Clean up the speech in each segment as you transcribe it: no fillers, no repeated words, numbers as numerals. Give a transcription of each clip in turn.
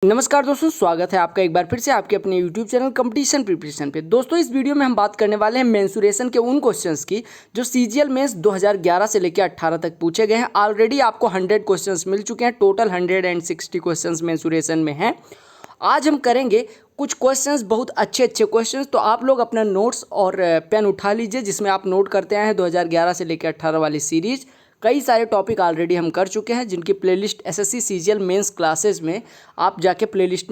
नमस्कार दोस्तों, स्वागत है आपका एक बार फिर से आपके अपने यूट्यूब चैनल कंपटीशन प्रिपरेशन पे। दोस्तों, इस वीडियो में हम बात करने वाले हैं मेंसुरेशन के उन क्वेश्चंस की जो सीजीएल मेंस 2011 से लेकर 18 तक पूछे गए हैं। ऑलरेडी आपको 100 क्वेश्चंस मिल चुके हैं। टोटल 160 क्वेश्चंस मेंसुरेशन में हैं। आज हम करेंगे कुछ क्वेश्चंस, बहुत अच्छे क्वेश्चंस। तो आप लोग अपना नोट्स और पेन उठा लीजिए, जिसमें आप नोट करते आए हैं 2011 से लेकर 18 वाली सीरीज। कई सारे टॉपिक ऑलरेडी हम कर चुके हैं, जिनकी playlist SSC CGL mains classes में आप जाके प्लेलिस्ट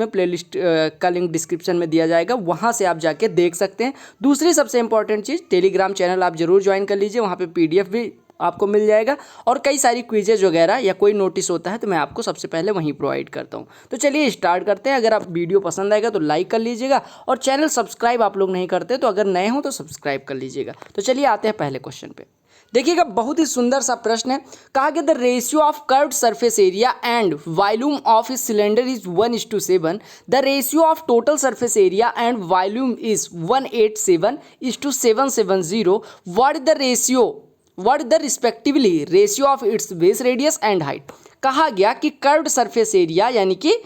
का लिंक डिस्क्रिप्शन में दिया जाएगा, वहाँ से आप जाके देख सकते हैं। दूसरी सबसे इंपॉर्टेंट चीज़, टेलीग्राम चैनल आप जरूर ज्वाइन कर लीजिए, वहाँ पे पीडीएफ भी आपको मिल जाएगा और कई सारी क्विजेज वगैरह या कोई नोटिस होता है तो मैं आपको सबसे पहले वहीं प्रोवाइड करता हूँ। तो चलिए स्टार्ट करते हैं। अगर आप वीडियो पसंद आएगा तो लाइक कर लीजिएगा और चैनल सब्सक्राइब आप लोग नहीं करते तो अगर नए हो तो सब्सक्राइब कर लीजिएगा। तो चलिए आते हैं पहले क्वेश्चन पे। देखिएगा, बहुत ही सुंदर सा प्रश्न है। कहा गया the ratio of curved surface area and volume of इस cylinder is 1:7। The ratio of total surface area and volume is 187:770। What is the ratio, what is the respectively ratio of its base radius and height. कहा गया कि curved surface area, यानी कि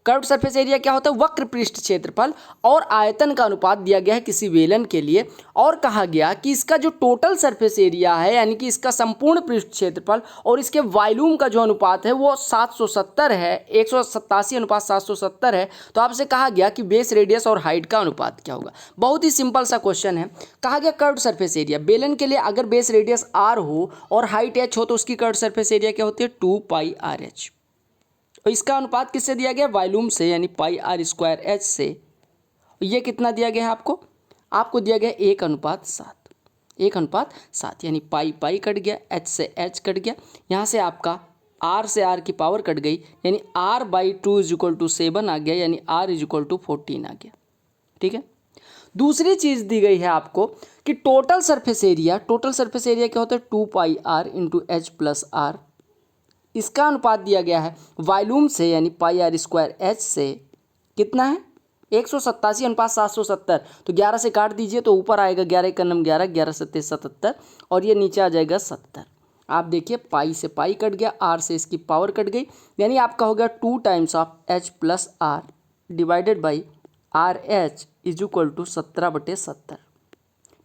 curved surface area क्या होता है, वक्र पृष्ठ क्षेत्रफल और आयतन का अनुपात दिया गया है किसी बेलन के लिए। और कहा गया कि इसका जो टोटल सरफेस एरिया है, यानी कि इसका संपूर्ण पृष्ठ क्षेत्रफल और इसके वॉल्यूम का जो अनुपात है वो 770 है, 187:770 है। तो आपसे कहा गया कि बेस रेडियस और हाइट का अनुपात क्या होगा। बहुत ही सिंपल सा क्वेश्चन है। कहा गया कर्व्ड सरफेस एरिया बेलन के लिए अगर बेस रेडियस r हो और हाइट h हो तो उसकी कर्व्ड सरफेस एरिया क्या होती है, 2πrh। और इसका अनुपात किससे दिया गया, वॉल्यूम से, यानी πr² h से। ये कितना दिया गया है आपको दिया गया 1:7, 1:7, यानी पाई कट गया, h से h कट गया, यहाँ से आपका r से r की पावर कट गई, यानी r/2 = 7 आ गया, यानी r = 14 आ गया। ठीक है। दूसरी चीज़ दी गई है आपको कि टोटल सरफेस एरिया क्या होता है, 2πr × h + r। इसका अनुपात दिया गया है वॉल्यूम से, यानी πr² h से। कितना है, 187:770। तो 11 से काट दीजिए तो ऊपर आएगा 11 × 11, 11 × 7 77 और ये नीचे आ जाएगा 70। आप देखिए, पाई से पाई कट गया, आर से इसकी पावर कट गई, यानी आपका हो गया 2 times of h + r divided by RH = 17/70।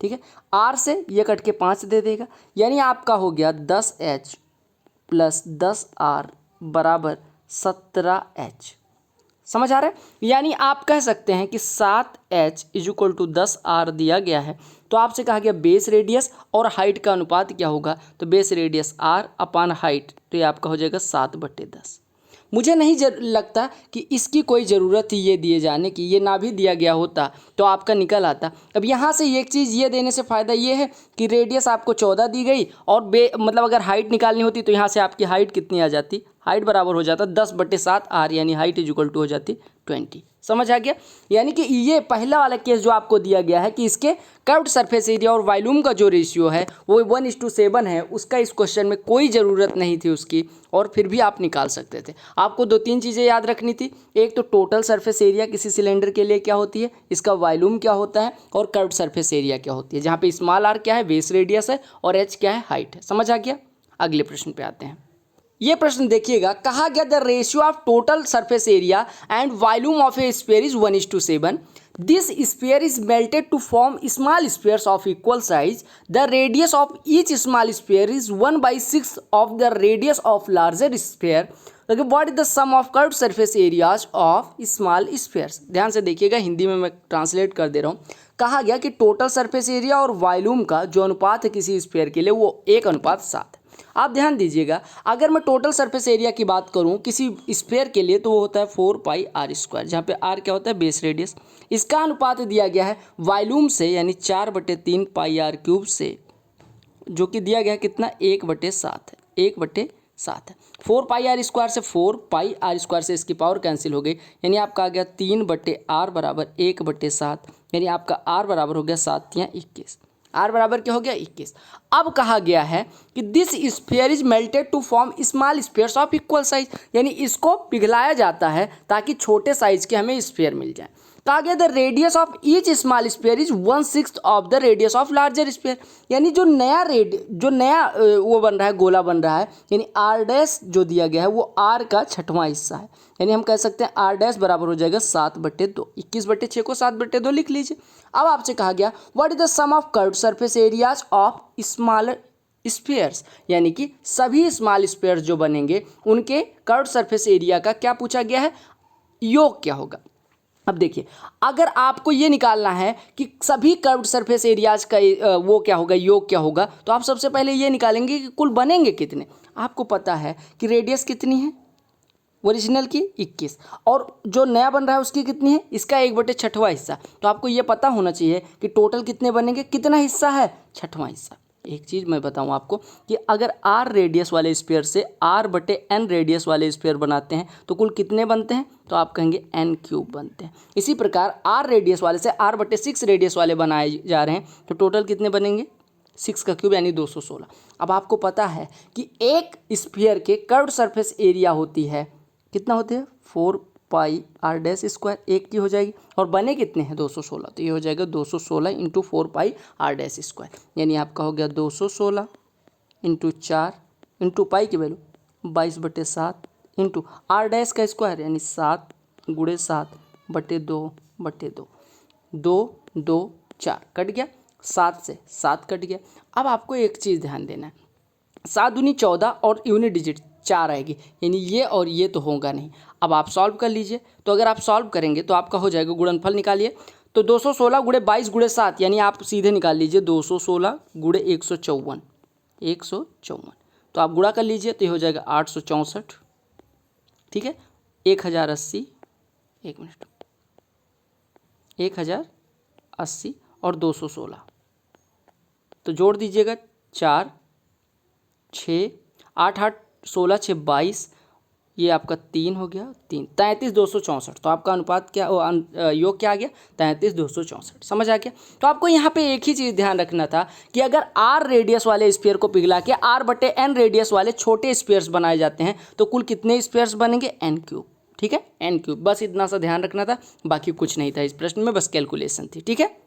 ठीक है। आर से ये कट के 5 दे देगा, यानी आपका हो गया 10h + 10r = 17h। समझ आ रहा है। यानी आप कह सकते हैं कि 7h = 10r दिया गया है। तो आपसे कहा गया बेस रेडियस और हाइट का अनुपात क्या होगा, तो बेस रेडियस r/हाइट, तो ये आपका हो जाएगा 7/10। मुझे नहीं लगता कि इसकी कोई ज़रूरत थी ये दिए जाने की, ये ना भी दिया गया होता तो आपका निकल आता। अब यहाँ से एक चीज़ ये देने से फ़ायदा ये है कि रेडियस आपको 14 दी गई और मतलब अगर हाइट निकालनी होती तो यहाँ से आपकी हाइट कितनी आ जाती, हाइट बराबर हो जाता 10/7r, यानी हाइट = हो जाती 20। समझ आ गया। यानी कि ये पहला वाला केस जो आपको दिया गया है कि इसके कर्व्ड सरफेस एरिया और वॉल्यूम का जो रेशियो है वो 1:7 है, उसका इस क्वेश्चन में कोई ज़रूरत नहीं थी उसकी, और फिर भी आप निकाल सकते थे। आपको 2-3 चीज़ें याद रखनी थी। एक तो टोटल सरफेस एरिया किसी सिलेंडर के लिए क्या होती है, इसका वॉल्यूम क्या होता है, और कर्व्ड सरफेस एरिया क्या होती है, जहाँ पे स्मॉल r क्या है, बेस रेडियस है, और h क्या है, हाइट है। समझ आ गया। अगले प्रश्न पे आते हैं। ये प्रश्न देखिएगा, कहा गया the ratio of total surface area and volume of a sphere is 1:7। This sphere is melted to form small spheres of equal size. The radius of each small sphere is 1/6 of the radius of larger sphere. What is the sum of curved surface areas of small spheres. ध्यान से देखिएगा, हिंदी में मैं translate कर दे रहा हूँ। कहा गया कि टोटल सरफेस एरिया और वॉल्यूम का जो अनुपात है किसी स्फीयर के लिए वो 1:7 है। आप ध्यान दीजिएगा, अगर मैं टोटल सरफेस एरिया की बात करूं किसी स्फीयर के लिए तो वो होता है 4πr², जहाँ पे r क्या होता है, बेस रेडियस। इसका अनुपात दिया गया है वॉल्यूम से, यानी 4/3πr³ से, जो कि दिया गया कितना, 1/7 है, 1/7 है। 4πr² से 4πr² से इसकी पावर कैंसिल हो गई, यानी आपका आ गया 3/r = 1/7, यानी आपका r बराबर हो गया 7 या 21। r बराबर क्या हो गया, 21। अब कहा गया है कि this sphere is melted to form small spheres of equal size, यानी इसको पिघलाया जाता है ताकि छोटे साइज के हमें स्फीयर मिल जाए। कहा गया the radius of each small sphere is 1/6 of the radius of larger sphere, यानी जो नया वो बन रहा है, गोला बन रहा है, यानी आर डैश जो दिया गया है वो आर का छठवां हिस्सा है। यानी हम कह सकते हैं आर डैश बराबर हो जाएगा 7/2। 21/6 को 7/2 लिख लीजिए। अब आपसे कहा गया what is the sum of curved surface areas of smaller spheres, यानी कि सभी स्मॉल स्फीयर्स जो बनेंगे उनके कर्व्ड सरफेस एरिया का क्या पूछा गया है, योग क्या होगा। अब देखिए, अगर आपको ये निकालना है कि सभी कर्व्ड सरफेस एरियाज का वो क्या होगा, योग क्या होगा, तो आप सबसे पहले ये निकालेंगे कि कुल बनेंगे कितने। आपको पता है कि रेडियस कितनी है ओरिजिनल की 21, और जो नया बन रहा है उसकी कितनी है, इसका 1/6वां हिस्सा। तो आपको ये पता होना चाहिए कि टोटल कितने बनेंगे, कितना हिस्सा है, छठवां हिस्सा। एक चीज़ मैं बताऊं आपको कि अगर r रेडियस वाले स्फीयर से r/n रेडियस वाले स्फीयर बनाते हैं तो कुल कितने बनते हैं, तो आप कहेंगे n³ बनते हैं। इसी प्रकार r रेडियस वाले से r/6 रेडियस वाले बनाए जा रहे हैं तो टोटल कितने बनेंगे, 6 का क्यूब यानी 216। अब आपको पता है कि एक स्फीयर के कर्व्ड सरफेस एरिया होती है, कितना होते हैं, 4πr², एक की हो जाएगी, और बने कितने हैं 216, तो ये हो जाएगा 216 × 4πr², यानी आपका हो गया 216 × 4 × पाई की वैल्यू 22/7 इंटू r' का स्क्वायर यानी 7 × 7/2/2 2 2 4 कट गया, 7 से 7 कट गया। अब आपको एक चीज़ ध्यान देना है, 7 दूनी 14 और यूनिट डिजिट 4 आएगी, यानी ये और ये तो होगा नहीं। अब आप सॉल्व कर लीजिए, तो अगर आप सॉल्व करेंगे तो आपका हो जाएगा, गुणनफल निकालिए, तो 216 × 22 × 7 यानी आप सीधे निकाल लीजिए 216 × 154 154, तो आप गुणा कर लीजिए तो ये हो जाएगा 864, ठीक है। 1080 एक मिनट 1080 और 216 तो जोड़ दीजिएगा 4 6 8 8 16 6 22, ये आपका 3 हो गया, 3 33 264, तो आपका अनुपात क्या योग क्या आ गया, 33 264। समझ आ गया। तो आपको यहाँ पे एक ही चीज़ ध्यान रखना था कि अगर r रेडियस वाले स्फीयर को पिघला के r/n रेडियस वाले छोटे स्फीयर्स बनाए जाते हैं तो कुल कितने स्फीयर्स बनेंगे, n³, ठीक है, n³। बस इतना सा ध्यान रखना था, बाकी कुछ नहीं था इस प्रश्न में, बस कैलकुलेशन थी, ठीक है।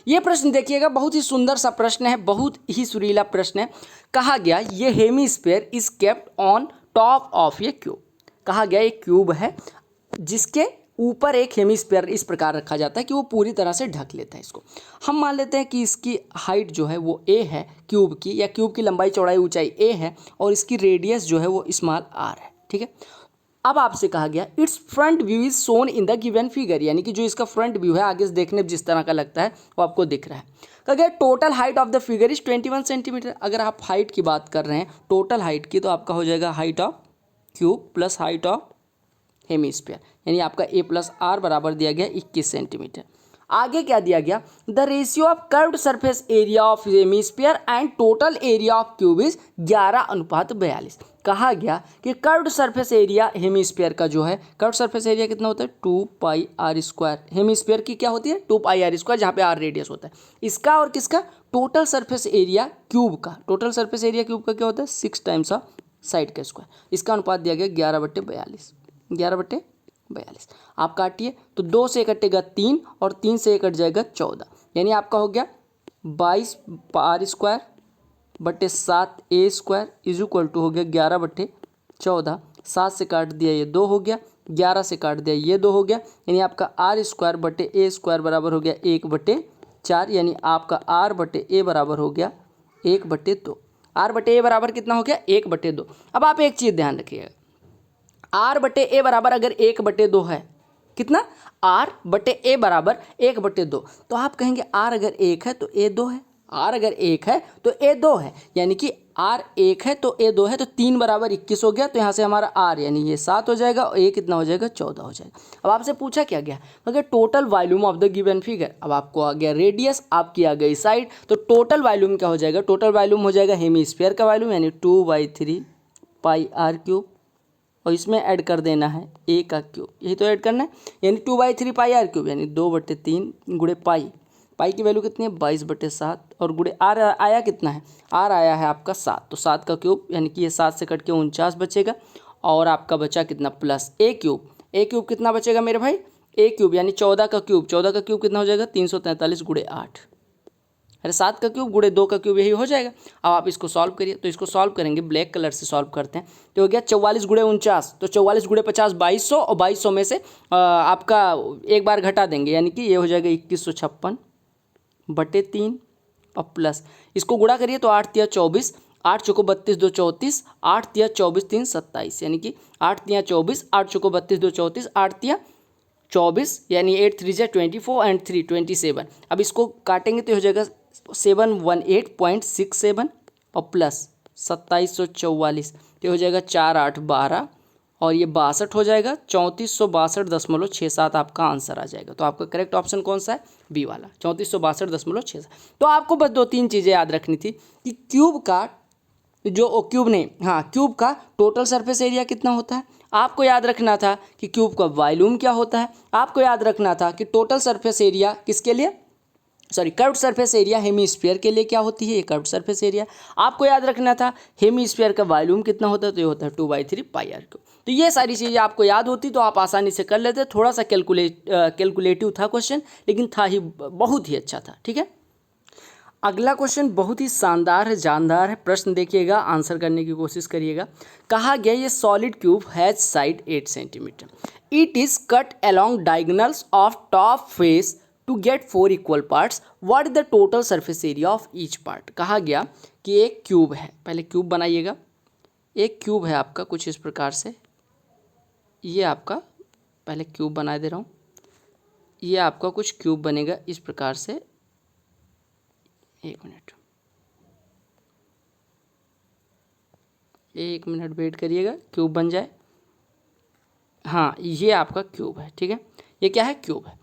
ये प्रश्न देखिएगा, बहुत ही सुंदर सा प्रश्न है, बहुत ही सुरीला प्रश्न है। कहा गया ये hemisphere is kept on top of A cube, कहा गया एक क्यूब है जिसके ऊपर एक हेमीस्फीयर इस प्रकार रखा जाता है कि वो पूरी तरह से ढक लेता है इसको। हम मान लेते हैं कि इसकी हाइट जो है वो a है क्यूब की, या क्यूब की लंबाई चौड़ाई ऊंचाई a है, और इसकी रेडियस जो है वो स्मॉल r है, ठीक है। अब आपसे कहा गया it's front view is shown in the given figure, यानी कि जो इसका फ्रंट व्यू है आगे से देखने में जिस तरह का लगता है वो आपको दिख रहा है। कहा गया total height of the figure is 21 centimetre. अगर आप हाइट की बात कर रहे हैं, टोटल हाइट की, तो आपका हो जाएगा height of cube plus height of hemisphere, यानी आपका a + r बराबर दिया गया 21 सेंटीमीटर। आगे क्या दिया गया, the ratio of curved surface area of hemisphere and total area of cube is 11:42। कहा गया कि कर्व्ड सरफेस एरिया हेमीस्फीयर का जो है, कर्व्ड सरफेस एरिया कितना होता है, 2πr², हेमीस्फीयर की क्या होती है 2πr², जहाँ पे r रेडियस होता है इसका, और किसका, टोटल सरफेस एरिया क्यूब का, टोटल सरफेस एरिया क्यूब का क्या होता है 6 टाइम्स ऑफ साइड का स्क्वायर। इसका अनुपात दिया गया 11/42, 11/42। आप काटिए तो 2 से कटेगा 3 और 3 से कट जाएगा 14, यानी आपका हो गया 22r² / 7a² is equal to हो गया 11/14। 7 से काट दिया ये 2 हो गया, 11 से काट दिया ये 2 हो गया, यानी आपका r² / a² बराबर हो गया 1/4, यानी आपका r/a बराबर हो गया 1/2। r/a बराबर कितना हो गया 1/2। अब आप एक चीज़ ध्यान रखिएगा, r/a बराबर अगर 1/2 है, कितना, r/a बराबर 1/2, तो आप कहेंगे r अगर 1 है तो a 2 है, r अगर 1 है तो a 2 है, यानी कि r 1 है तो a 2 है, तो 3 = 21 हो गया, तो यहाँ से हमारा r यानी ये 7 हो जाएगा और a कितना हो जाएगा 14 हो जाएगा। अब आपसे पूछा क्या गया, अगर total volume of the given figure, अब आपको आ गया रेडियस, आपकी आ गई साइड, तो टोटल वॉल्यूम क्या हो जाएगा, टोटल वॉल्यूम हो जाएगा हेमीस्फीयर का वॉल्यूम यानी 2/3πr³ और इसमें ऐड कर देना है a का क्यूब, यही तो ऐड करना है, यानी 2/3πr³ यानी 2/3 × पाई, पाई की वैल्यू कितनी है 22/7, और गुणे r आया कितना है, r आया है आपका 7, तो 7 का क्यूब यानी कि ये 7 से कट के 49 बचेगा, और आपका बचा कितना प्लस a³ कितना बचेगा मेरे भाई ए क्यूब यानी 14 का क्यूब, 14 का क्यूब कितना हो जाएगा 343 गुणे 8, अरे 7 का क्यूब गुणे 2 का क्यूब यही हो जाएगा। अब आप इसको सॉल्व करिए, तो इसको सॉल्व करेंगे ब्लैक कलर से सॉल्व करते हैं, तो हो गया 44 गुणे 49, तो 44 गुणे 50 2200, और 2200 में से आपका एक बार घटा देंगे यानी कि ये हो जाएगा 2156/3 और प्लस इसको गुणा करिए तो 8 तिया 24, 8 चौको 32 2 34, 8 तिया 24 3 27, यानी कि 8 तिया 24, 8 चौको 32 2 34, 8 तिया 24 यानी 8 3 जा 24 एंड 3 27। अब इसको काटेंगे तो हो जाएगा 718.67 और प्लस 2744, तो हो जाएगा 4 8 12 और ये 62 हो जाएगा, 3462.67 आपका आंसर आ जाएगा। तो आपका करेक्ट ऑप्शन कौन सा है, बी वाला 3462.67। तो आपको बस 2-3 चीज़ें याद रखनी थी कि क्यूब का क्यूब का टोटल सरफेस एरिया कितना होता है, आपको याद रखना था कि क्यूब का वॉल्यूम क्या होता है, आपको याद रखना था कि टोटल सरफेस एरिया किसके लिए, कर्व्ड सरफेस एरिया हेमीस्फीयर के लिए क्या होती है, ये कर्व्ड सरफेस एरिया। आपको याद रखना था हेमीस्फीयर का वॉल्यूम कितना होता है, तो ये होता है 2/3 πr क्यूब। तो ये सारी चीज़ें आपको याद होती तो आप आसानी से कर लेते। थोड़ा सा कैलकुलेटिव था क्वेश्चन, लेकिन था ही बहुत ही अच्छा था। ठीक है, अगला क्वेश्चन बहुत ही शानदार है, जानदार है। प्रश्न देखिएगा, आंसर करने की कोशिश करिएगा। कहा गया ये solid cube has side 8 centimetre, it is cut along diagonals of top face to get 4 equal parts, what is the total surface area of each part. कहा गया कि एक क्यूब है, पहले क्यूब बनाइएगा। एक क्यूब है आपका कुछ इस प्रकार से, ये आपका पहले क्यूब बना दे रहा हूँ, ये आपका कुछ क्यूब बनेगा इस प्रकार से। एक मिनट वेट करिएगा, क्यूब बन जाए। हाँ, ये आपका क्यूब है। ठीक है, ये क्या है, क्यूब है।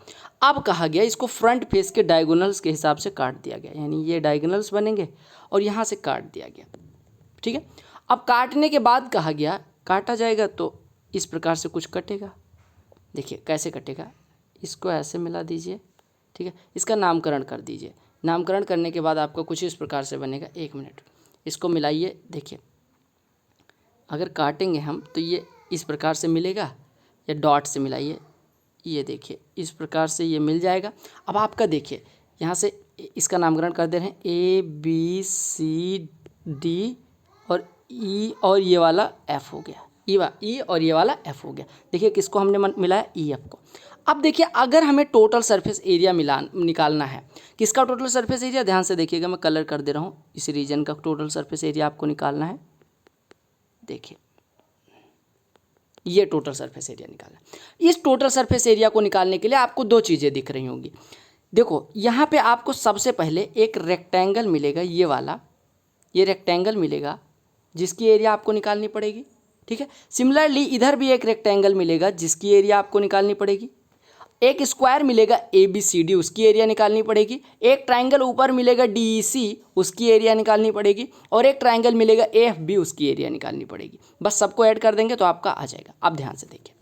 अब कहा गया इसको फ्रंट फेस के डायगोनल्स के हिसाब से काट दिया गया, यानी ये डायगोनल्स बनेंगे और यहाँ से काट दिया गया। ठीक है, अब काटने के बाद कहा गया काटा जाएगा तो इस प्रकार से कुछ कटेगा। देखिए कैसे कटेगा, इसको ऐसे मिला दीजिए। ठीक है, इसका नामकरण कर दीजिए। नामकरण करने के बाद आपका कुछ इस प्रकार से बनेगा। एक मिनट, इसको मिलाइए। देखिए अगर काटेंगे हम तो ये इस प्रकार से मिलेगा, या डॉट से मिलाइए, ये देखिए इस प्रकार से ये मिल जाएगा। अब आपका देखिए यहाँ से इसका नामकरण कर दे रहे हैं ABCD और E और ये वाला F हो गया, E और ये वाला F हो गया। देखिए किसको हमने मिलाया, EF को। अब देखिए अगर हमें टोटल सरफेस एरिया निकालना है, किसका टोटल सरफेस एरिया, ध्यान से देखिएगा, मैं कलर कर दे रहा हूँ। इस रीजन का टोटल सरफेस एरिया आपको निकालना है। देखिए ये टोटल सरफेस एरिया निकालना है। इस टोटल सरफेस एरिया को निकालने के लिए आपको 2 चीज़ें दिख रही होंगी। देखो यहाँ पे आपको सबसे पहले एक रेक्टेंगल मिलेगा, ये वाला, ये रेक्टेंगल मिलेगा जिसकी एरिया आपको निकालनी पड़ेगी। ठीक है, सिमिलरली इधर भी एक रेक्टेंगल मिलेगा जिसकी एरिया आपको निकालनी पड़ेगी। एक स्क्वायर मिलेगा ABCD, उसकी एरिया निकालनी पड़ेगी। एक ट्राइंगल ऊपर मिलेगा DEC, उसकी एरिया निकालनी पड़ेगी। और एक ट्राइंगल मिलेगा AFB, उसकी एरिया निकालनी पड़ेगी। बस सबको ऐड कर देंगे तो आपका आ जाएगा। अब ध्यान से देखिए,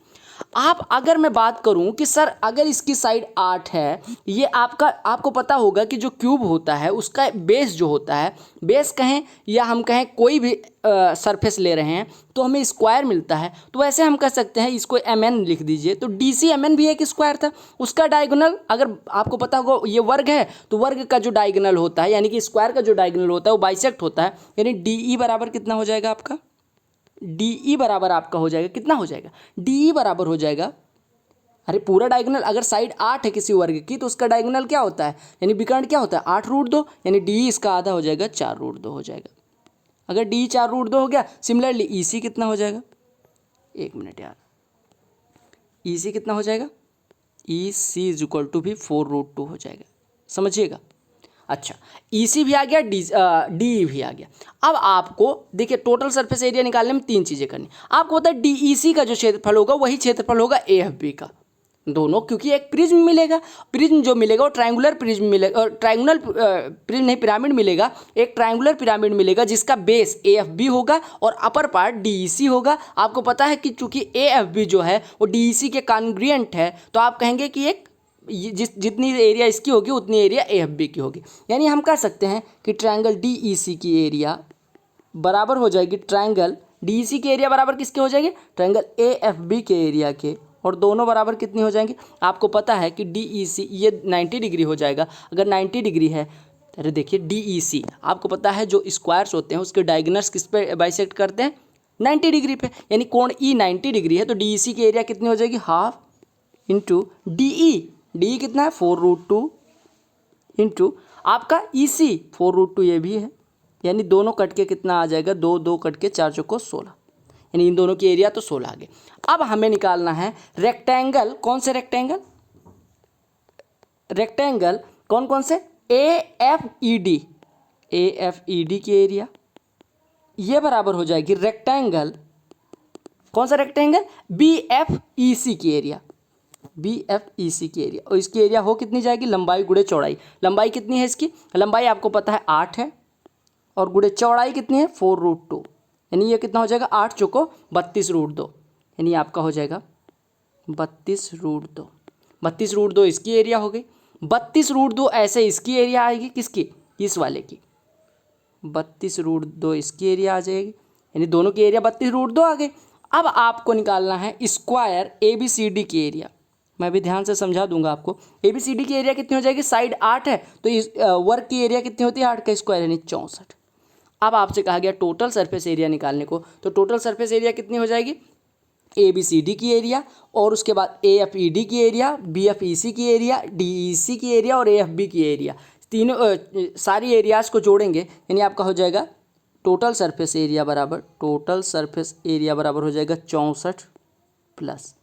आप अगर मैं बात करूं कि सर अगर इसकी साइड 8 है, ये आपको पता होगा कि जो क्यूब होता है उसका बेस जो होता है, बेस कहें या हम कहें कोई भी सरफेस ले रहे हैं तो हमें स्क्वायर मिलता है। तो वैसे हम कह सकते हैं, इसको MN लिख दीजिए, तो DCMN भी एक स्क्वायर था। उसका डायगोनल अगर आपको पता होगा, ये वर्ग है तो वर्ग का जो डायगोनल होता है यानी कि स्क्वायर का जो डायगोनल होता है वो बाइसेक्ट होता है, यानी DE बराबर कितना हो जाएगा आपका, DE बराबर आपका हो जाएगा, कितना हो जाएगा, DE बराबर हो जाएगा, अरे पूरा डायगोनल अगर साइड 8 है किसी वर्ग की तो उसका डायगोनल क्या होता है, यानी विकर्ण क्या होता है, 8√2, यानी DE इसका आधा हो जाएगा, 4√2 हो जाएगा। अगर DE 4√2 हो गया, सिमिलरली EC कितना हो जाएगा, एक मिनट यार, EC कितना हो जाएगा, EC इज इक्वल टू भी 4√2 हो जाएगा, समझिएगा। अच्छा, EC भी आ गया, DE भी आ गया। अब आपको देखिए टोटल सरफेस एरिया निकालने में 3 चीज़ें करनी। आपको पता है DEC का जो क्षेत्रफल होगा वही क्षेत्रफल होगा AFB का, दोनों, क्योंकि एक प्रिज्म मिलेगा, प्रिज्म जो मिलेगा वो ट्रायंगुलर प्रिज्म मिलेगा, और ट्रायंगुलर प्रिज्म नहीं, पिरामिड मिलेगा, एक ट्रायंगुलर पिरामिड मिलेगा जिसका बेस AFB होगा और अपर पार्ट DEC होगा। आपको पता है कि चूंकि AFB जो है वो DEC के कॉन्ग्रुएंट है, तो आप कहेंगे कि एक जितनी एरिया इसकी होगी उतनी एरिया AFB की होगी। यानी हम कह सकते हैं कि ट्रायंगल DEC की एरिया बराबर हो जाएगी, ट्रायंगल DEC की एरिया बराबर किसके हो जाएगी, ट्रायंगल AFB के एरिया के और दोनों बराबर कितनी हो जाएंगी? आपको पता है कि DEC ये 90 डिग्री हो जाएगा। अगर 90 डिग्री है, अरे देखिए DEC आपको पता है जो स्क्वायर्स होते हैं उसके डायगोनल्स किस पे बाइसेक्ट करते हैं? 90 डिग्री पे। यानी कोण E 90 डिग्री है तो DEC की एरिया कितनी हो जाएगी? Half into DE। DE कितना है? 4√2 इंटू आपका EC 4√2 ये भी है। यानी दोनों कट के कितना आ जाएगा? 2 2 कट के 4 चौको 16। यानी इन दोनों की एरिया तो 16 आ गए। अब हमें निकालना है रेक्टेंगल। कौन से रेक्टेंगल? रेक्टेंगल कौन कौन से? AFED। AFED की एरिया ये बराबर हो जाएगी रेक्टेंगल। कौन सा रेक्टेंगल? BFEC की एरिया। BFEC की एरिया, और इसकी एरिया हो कितनी जाएगी? लंबाई गुणे चौड़ाई। लंबाई कितनी है इसकी? लंबाई आपको पता है 8 है, और गुणे चौड़ाई कितनी है? 4√2। यानी ये कितना हो जाएगा? 8 चौको 32√2। यानी आपका हो जाएगा 32√2। 32√2 इसकी एरिया हो गई। 32√2 ऐसे इसकी एरिया आएगी। किसकी? इस वाले की। 32√2 इसकी एरिया आ जाएगी। यानी दोनों की एरिया 32√2 आ गई। अब आपको निकालना है स्क्वायर ABCD की एरिया। मैं भी ध्यान से समझा दूंगा आपको। ABCD की एरिया कितनी हो जाएगी? साइड 8 है तो इस वर्ग की एरिया कितनी होती है? 8 का स्क्वायर यानी 64। अब आपसे कहा गया टोटल सरफेस एरिया निकालने को, तो टोटल सरफेस एरिया कितनी हो जाएगी? ABCD की एरिया और उसके बाद AFED की एरिया, BFEC की एरिया, DEC की एरिया और AFB की एरिया, तीनों सारी एरियाज को जोड़ेंगे। यानी आपका हो जाएगा टोटल सरफेस एरिया बराबर हो जाएगा 64 प्लस,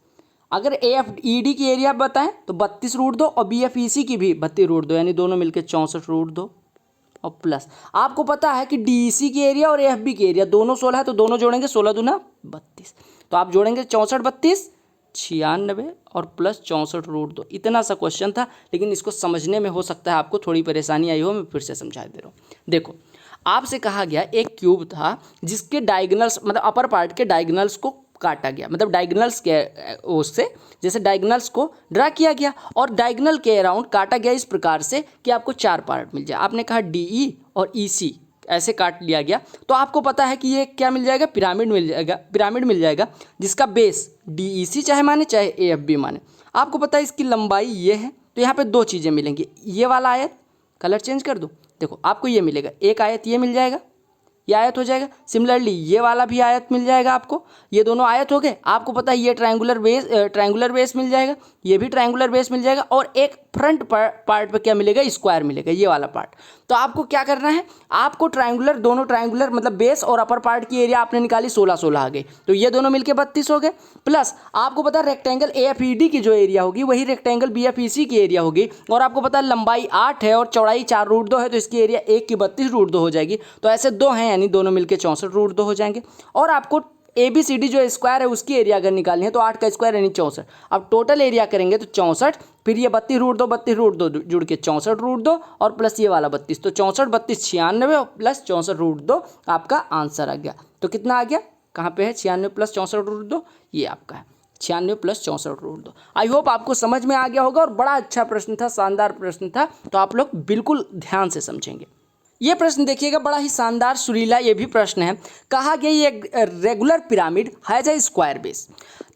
अगर AFED की एरिया बताएं तो 32√2 और BFEC की भी 32√2, यानी दोनों मिलकर 64√2 और प्लस आपको पता है कि DEC की एरिया और AFB की एरिया दोनों 16 है तो दोनों जोड़ेंगे 16 दूना 32। तो आप जोड़ेंगे 64 32 96 और प्लस 64√2। इतना सा क्वेश्चन था, लेकिन इसको समझने में हो सकता है आपको थोड़ी परेशानी आई हो। मैं फिर से समझा दे रहा हूँ। देखो आपसे कहा गया एक क्यूब था जिसके डायगोनल्स मतलब अपर पार्ट के डायगोनल्स को काटा गया, मतलब डायगोनल्स के उससे जैसे डायगोनल्स को ड्रा किया गया और डायगोनल के अराउंड काटा गया इस प्रकार से कि आपको 4 पार्ट मिल जाए। आपने कहा DE और EC ऐसे काट लिया गया तो आपको पता है कि ये क्या मिल जाएगा? पिरामिड मिल जाएगा जिसका बेस DEC चाहे माने चाहे AFB माने। आपको पता है इसकी लंबाई ये है, तो यहाँ पे 2 चीज़ें मिलेंगी। ये वाला आयत, कलर चेंज कर दो, देखो आपको ये मिलेगा, एक आयत ये मिल जाएगा, ये आयत हो जाएगा। सिमिलरली ये वाला भी आयत मिल जाएगा आपको, ये दोनों आयत हो गए। आपको पता है ये ट्रायंगुलर बेस मिल जाएगा, ये भी ट्रायंगुलर बेस मिल जाएगा, और एक फ्रंट पार्ट पे क्या मिलेगा? स्क्वायर मिलेगा, ये वाला पार्ट। तो आपको क्या करना है? आपको दोनों ट्रायंगुलर मतलब बेस और अपर पार्ट की एरिया आपने निकाली 16 16 आ गई, तो ये दोनों मिलके 32 हो गए। प्लस आपको पता है रेक्टेंगल AFED की जो एरिया होगी वही रेक्टेंगल BFEC की एरिया होगी, और आपको पता है लंबाई 8 है और चौड़ाई 4√2 है, तो इसकी एरिया 1 की 32√2 हो जाएगी। तो ऐसे 2 हैं यानी दोनों मिलके 64√2 हो जाएंगे। और आपको ABCD जो स्क्वायर है उसकी एरिया अगर निकालनी है तो 8 का स्क्वायर यानी 64। अब टोटल एरिया करेंगे तो 64, फिर ये 32√2 जुड़ के 64√2 और प्लस ये वाला 32, तो 64 32 96 और प्लस 64√2 आपका आंसर आ गया। तो कितना आ गया? कहाँ पे है? 96 प्लस 64√2, ये आपका है 96 प्लस 64√2। आई होप आपको समझ में आ गया होगा, और बड़ा अच्छा प्रश्न था, शानदार प्रश्न था, तो आप लोग बिल्कुल ध्यान से समझेंगे। ये प्रश्न देखिएगा, बड़ा ही शानदार सुरीला ये भी प्रश्न है। कहा गया ये regular pyramid has a square base.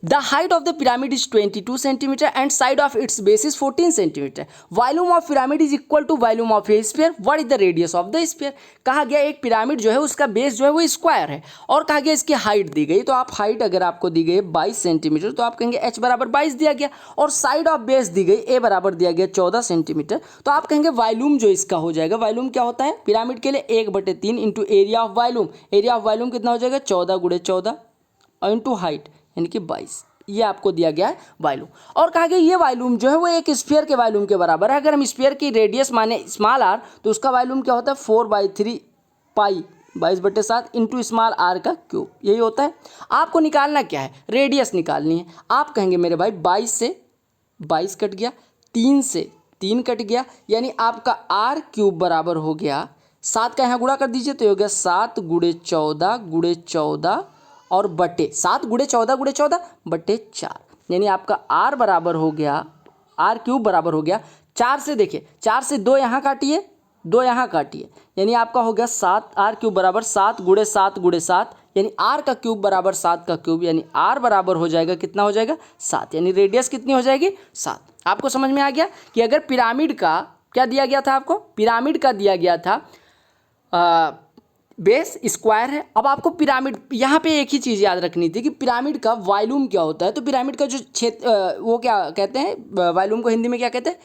The height of the pyramid is 22 centimetre and side of its base is 14 centimetre. Volume of pyramid is equal to volume of a sphere. What is the radius of the sphere. कहा गया एक pyramid जो है उसका base जो है वो square है, और कहा गया इसकी हाइट दी गई, तो आप हाइट अगर आपको दी गई 22 सेंटीमीटर तो आप कहेंगे h बराबर 22 दिया गया, और साइड ऑफ बेस दी गई a बराबर दिया गया 14 सेंटीमीटर, तो आप कहेंगे वॉल्यूम जो इसका हो जाएगा, वॉल्यूम क्या होता है पिरामिड के लिए? 1/3 into area of volume. Area of volume कितना हो जाएगा? 14 × 14 और इंटू हाइट यानी कि 22। ये आपको दिया गया है वॉल्यूम, और कहा गया ये वॉल्यूम जो है वो एक स्फीयर के वॉल्यूम के बराबर है। अगर हम स्फीयर की रेडियस माने स्मॉल r तो उसका वॉल्यूम क्या होता है? 4/3 पाई 22/7 इंटू स्मॉल r का क्यूब, यही होता है। आपको निकालना क्या है? रेडियस निकालनी है। आप कहेंगे मेरे भाई 22 से 22 कट गया, 3 से 3 कट गया, यानी आपका r³ बराबर हो गया 7 का यहाँ गुणा कर दीजिए तो हो गया 7 × 14 और बटे 7 × 14 बटे 4, यानी आपका r बराबर हो गया r³ बराबर हो गया 4 से, देखिए 4 से 2 यहाँ काटिए, 2 यहाँ काटिए, यानी आपका हो गया 7 r³ बराबर 7 × 7 × 7 यानी आर का क्यूब बराबर 7 का क्यूब, यानी आर बराबर हो जाएगा कितना हो जाएगा 7, यानी रेडियस कितनी हो जाएगी 7। आपको समझ में आ गया कि अगर पिरामिड का क्या दिया गया था, आपको पिरामिड का दिया गया था बेस स्क्वायर है। अब आपको पिरामिड यहाँ पे एक ही चीज़ याद रखनी थी कि पिरामिड का वॉल्यूम क्या होता है। तो पिरामिड का जो क्षेत्र वो क्या कहते हैं, वॉल्यूम को हिंदी में क्या कहते हैं,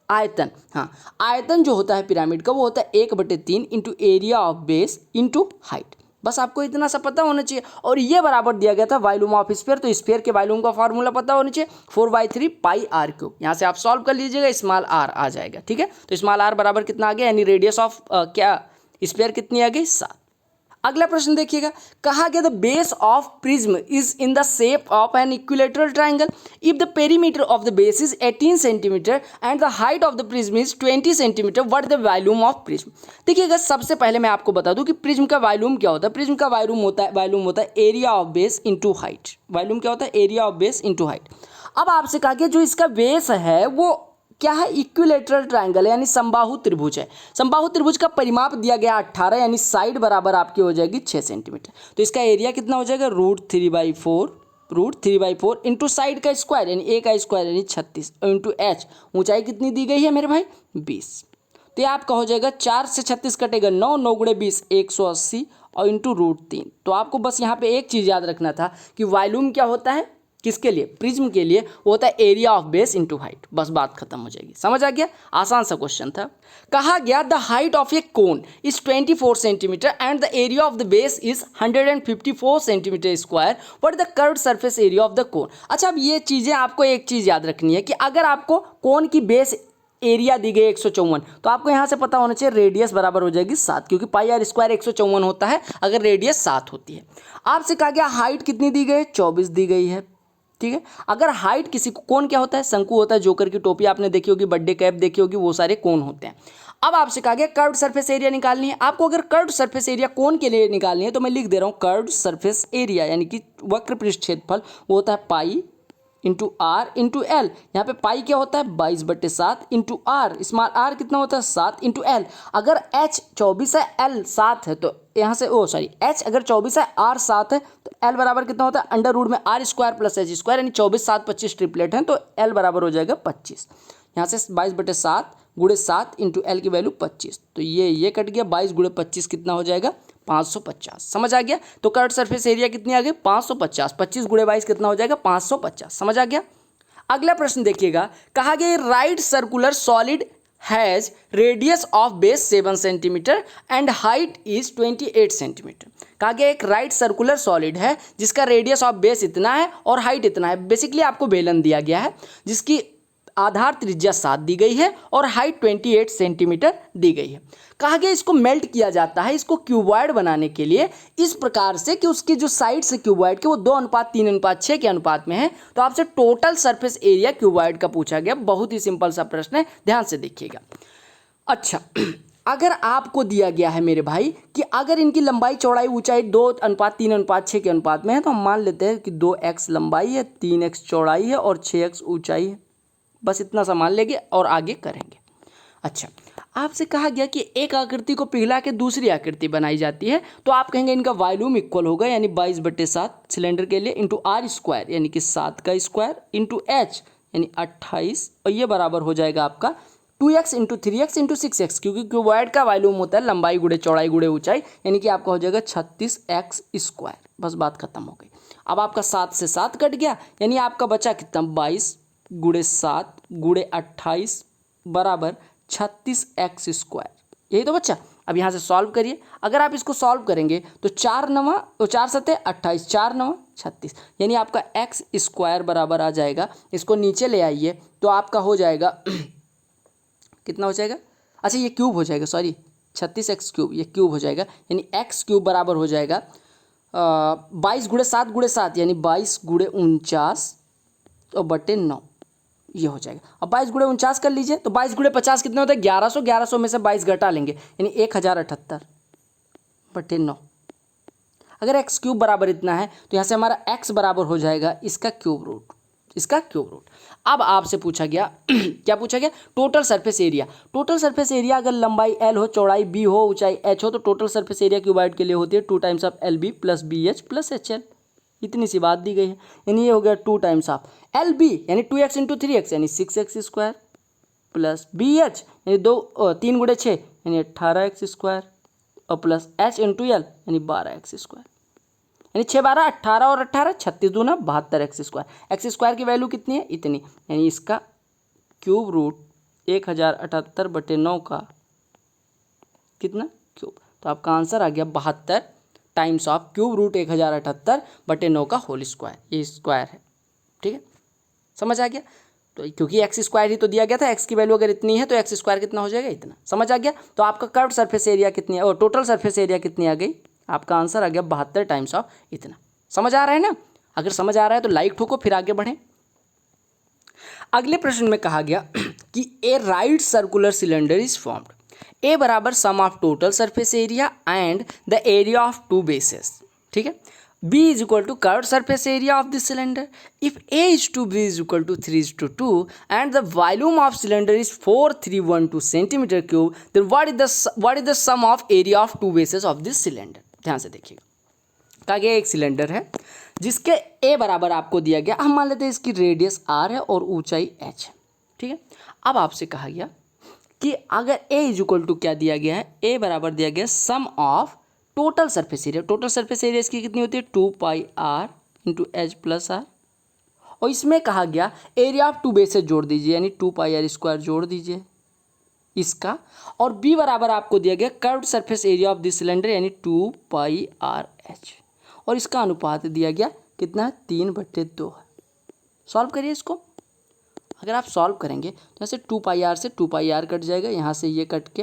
आयतन। हाँ, आयतन जो होता है पिरामिड का वो होता है 1/3 into area of base into height. बस आपको इतना सा पता होना चाहिए। और ये बराबर दिया गया था वॉल्यूम ऑफ स्फीयर, तो स्फीयर के वॉल्यूम का फॉर्मूला पता होना चाहिए 4/3 पाई आर क्यूब। यहाँ से आप सॉल्व कर लीजिएगा, स्मॉल आर आ जाएगा। ठीक है, तो स्मॉल आर बराबर कितना आ गया, यानी रेडियस ऑफ क्या स्फीयर कितनी आ गई 7। अगला प्रश्न देखिएगा, कहा गया the base of prism is in the shape of an equilateral triangle if the perimeter of the base is 18 centimetre and the height of the prism is 20 centimetre, what the volume of prism. देखिएगा, सबसे पहले मैं आपको बता दूं कि prism का volume क्या होता है। प्रिज्म का वॉल्यूम होता है area of base into height. Volume क्या होता है, area of base into height. अब आपसे कहा गया जो इसका बेस है वो क्या है, इक्विलेटरल ट्राइंगल है, यानी समबाहु त्रिभुज है। समबाहु त्रिभुज का परिमाप दिया गया 18, यानी साइड बराबर आपकी हो जाएगी 6 सेंटीमीटर। तो इसका एरिया कितना हो जाएगा, √3/4 इंटू साइड का स्क्वायर यानी a का स्क्वायर यानी 36 और इंटू h, ऊंचाई कितनी दी गई है मेरे भाई 20। तो ये आपका हो जाएगा 4 से 36 कटेगा 9, 9 गुणे 20 180 और इंटू √3। तो आपको बस यहाँ पे एक चीज़ याद रखना था कि वॉल्यूम क्या होता है, किसके लिए, प्रिज्म के लिए, वो होता है area of base into height. बस बात खत्म हो जाएगी। समझ आ गया, आसान सा क्वेश्चन था। कहा गया the height of A cone is 24 centimetre and the area of the base is 154 centimetre square, what the curved surface area of the cone. अच्छा, अब ये चीज़ें आपको एक चीज़ याद रखनी है कि अगर आपको कोन की बेस एरिया दी गई 154, तो आपको यहाँ से पता होना चाहिए रेडियस बराबर हो जाएगी 7, क्योंकि पाई आर स्क्वायर 154 होता है अगर रेडियस 7 होती है। आपसे कहा गया हाइट कितनी दी गई, 24 दी गई है। ठीक है, अगर हाइट किसी को, कोन क्या होता है, शंकु होता है, जोकर की टोपी आपने देखी होगी, बर्थडे कैप देखी होगी, वो सारे कोन होते हैं। अब आपसे कहा गया कर्व्ड सरफेस एरिया निकालनी है। आपको अगर कर्व्ड सरफेस एरिया कोन के लिए निकालनी है तो मैं लिख दे रहा हूँ कर्व्ड सरफेस एरिया यानी कि वक्र पृष्ठ क्षेत्रफल, वो होता है pi into r into l. यहाँ पे पाई क्या होता है 22/7 इंटू आर, स्मॉल आर कितना होता है 7 इंटू एल। अगर h 24 है, एल 7 है, तो यहाँ से h अगर 24 है, आर 7 है, तो एल बराबर कितना होता है अंडर रूट में r square plus h square, यानी 24 7 25 ट्रिपलेट है, तो एल बराबर हो जाएगा 25। यहाँ से 22/7 गुणे 7 इंटू एल की वैल्यू 25, तो ये कट गया, 22 गुणे 25 कितना हो जाएगा 550। समझ आ गया, तो कर्व्ड सरफेस एरिया कितनी आ गई 550, 25 गुणे 22 कितना हो जाएगा 550। समझ आ गया। अगला प्रश्न देखिएगा, कहा गया right circular solid has radius of base 7 centimetre and height is 28 centimetre. कहा गया एक राइट सर्कुलर सॉलिड है जिसका रेडियस ऑफ बेस इतना है और हाइट इतना है। बेसिकली आपको बेलन दिया गया है जिसकी आधार त्रिज्या 7 दी गई है और हाइट 28 सेंटीमीटर दी गई है। कहा गया इसको मेल्ट किया जाता है, इसको क्यूबॉइड बनाने के लिए इस प्रकार से कि उसकी जो साइड्स है क्यूबॉइड के वो 2:3:6 के अनुपात में है। तो आपसे टोटल सरफेस एरिया क्यूबॉइड का पूछा गया। बहुत ही सिंपल सा प्रश्न है, ध्यान से देखिएगा। अच्छा, अगर आपको दिया गया है मेरे भाई कि अगर इनकी लंबाई चौड़ाई ऊंचाई 2:3:6 के अनुपात में है, तो हम मान लेते हैं कि 2x लंबाई है, 3x चौड़ाई है और 6x ऊंचाई है। बस इतना सा मान लेंगे और आगे करेंगे। अच्छा, आपसे कहा गया कि एक आकृति को पिघला के दूसरी आकृति बनाई जाती है, तो आप कहेंगे इनका वॉल्यूम इक्वल होगा, यानी 22/7 सिलेंडर के लिए इंटू आर स्क्वायर यानी कि 7 का स्क्वायर इंटू एच यानी 28, और ये बराबर हो जाएगा आपका 2x into 3x into 6x, क्योंकि क्यूबॉइड का वॉल्यूम होता है लंबाई गुणे चौड़ाई गुणे ऊंचाई, यानी कि आपका हो जाएगा 36x स्क्वायर। बस बात खत्म हो गई। अब आपका 7 से 7 कट गया, यानी आपका बचा कितना 22 गुणे 7 गुणे 28 बराबर 36x स्क्वायर। यही तो बच्चा। अब यहाँ से सॉल्व करिए। अगर आप इसको सॉल्व करेंगे तो 4 9 तो 4 7 28, 4 9 36, यानी आपका x स्क्वायर बराबर आ जाएगा। इसको नीचे ले आइए तो आपका हो जाएगा कितना हो जाएगा, अच्छा ये क्यूब हो जाएगा, सॉरी 36x क्यूब, ये क्यूब हो जाएगा, यानी x क्यूब बराबर हो जाएगा 22 गुणे 7 गुणे 7 यानी 22 गुणे 49 और बटे 9, ये हो जाएगा। अब 22 गुणे 49 कर लीजिए तो 22 गुणे 50 कितने होता है 1100, 1100 में से 22 घटा लेंगे यानी 1078 बटे 9। अगर x क्यूब बराबर इतना है तो यहाँ से हमारा x बराबर हो जाएगा इसका क्यूब रूट। इसका क्यूब रूट। अब आपसे पूछा गया क्या पूछा गया, total surface area. Total surface area अगर लंबाई L हो, चौड़ाई B हो, ऊंचाई H हो, तो टोटल सरफेस एरिया क्यूबाइड के लिए होती है 2 times of LB plus BH plus HL। इतनी सी बात दी गई है, यानी ये हो गया 2 टाइम्स ऑफ LB यानी 2x इंटू 3x यानी 6x स्क्वायर प्लस BH यानी 3 गुणे 6 यानी 18x स्क्वायर और प्लस H इंटू L यानी 12x स्क्वायर, यानी 6 12 18 और 18 36 दूना 72x स्क्वायर। एक्स स्क्वायर की वैल्यू कितनी है, इतनी, यानी इसका क्यूब रूट 1078/9 का कितना क्यूब। तो आपका आंसर आ गया 72 टाइम्स ऑफ क्यूब रूट 1078/9 का होल स्क्वायर। ये स्क्वायर है, ठीक है, समझ आ गया। तो क्योंकि एक्स स्क्वायर ही तो दिया गया था, एक्स की वैल्यू अगर इतनी है तो एक्स स्क्वायर कितना हो जाएगा, इतना, समझ आ गया। तो आपका कर्व सरफेस एरिया कितनी है और टोटल सरफेस एरिया कितनी आ गई, आपका आंसर आ गया 72 टाइम्स ऑफ इतना। समझ आ रहा है ना, अगर समझ आ रहा है तो लाइक ठोको, फिर आगे बढ़ें। अगले प्रश्न में कहा गया कि a right circular cylinder is formed, a बराबर sum of total surface area and the area of 2 bases, ठीक है। B is equal to curved surface area of this cylinder. If A is to B is equal to 3:2 and the volume of cylinder is 4312 centimeter cube, then what is the sum of area of 2 bases of this cylinder? ध्यान से देखिएगा, कहा गया एक cylinder है जिसके A बराबर आपको दिया गया, हम मान लेते हैं इसकी रेडियस R है और ऊंचाई H है, ठीक है। अब आपसे कहा गया कि अगर A इज इक्वल टू क्या दिया गया है, A बराबर दिया गया sum of total surface area. Total surface area इसकी कितनी होती है 2πr into H plus R, और इसमें कहा गया एरिया ऑफ 2 बेसेस जोड़ दीजिए, यानी 2πr स्क्वायर जोड़ दीजिए इसका, और B बराबर आपको दिया गया curved surface area of this cylinder यानी 2πrH, और इसका अनुपात दिया गया कितना है 3/2 है। सॉल्व करिए इसको, अगर आप सॉल्व करेंगे तो ऐसे 2πr से 2πr कट जाएगा, यहाँ से ये कट के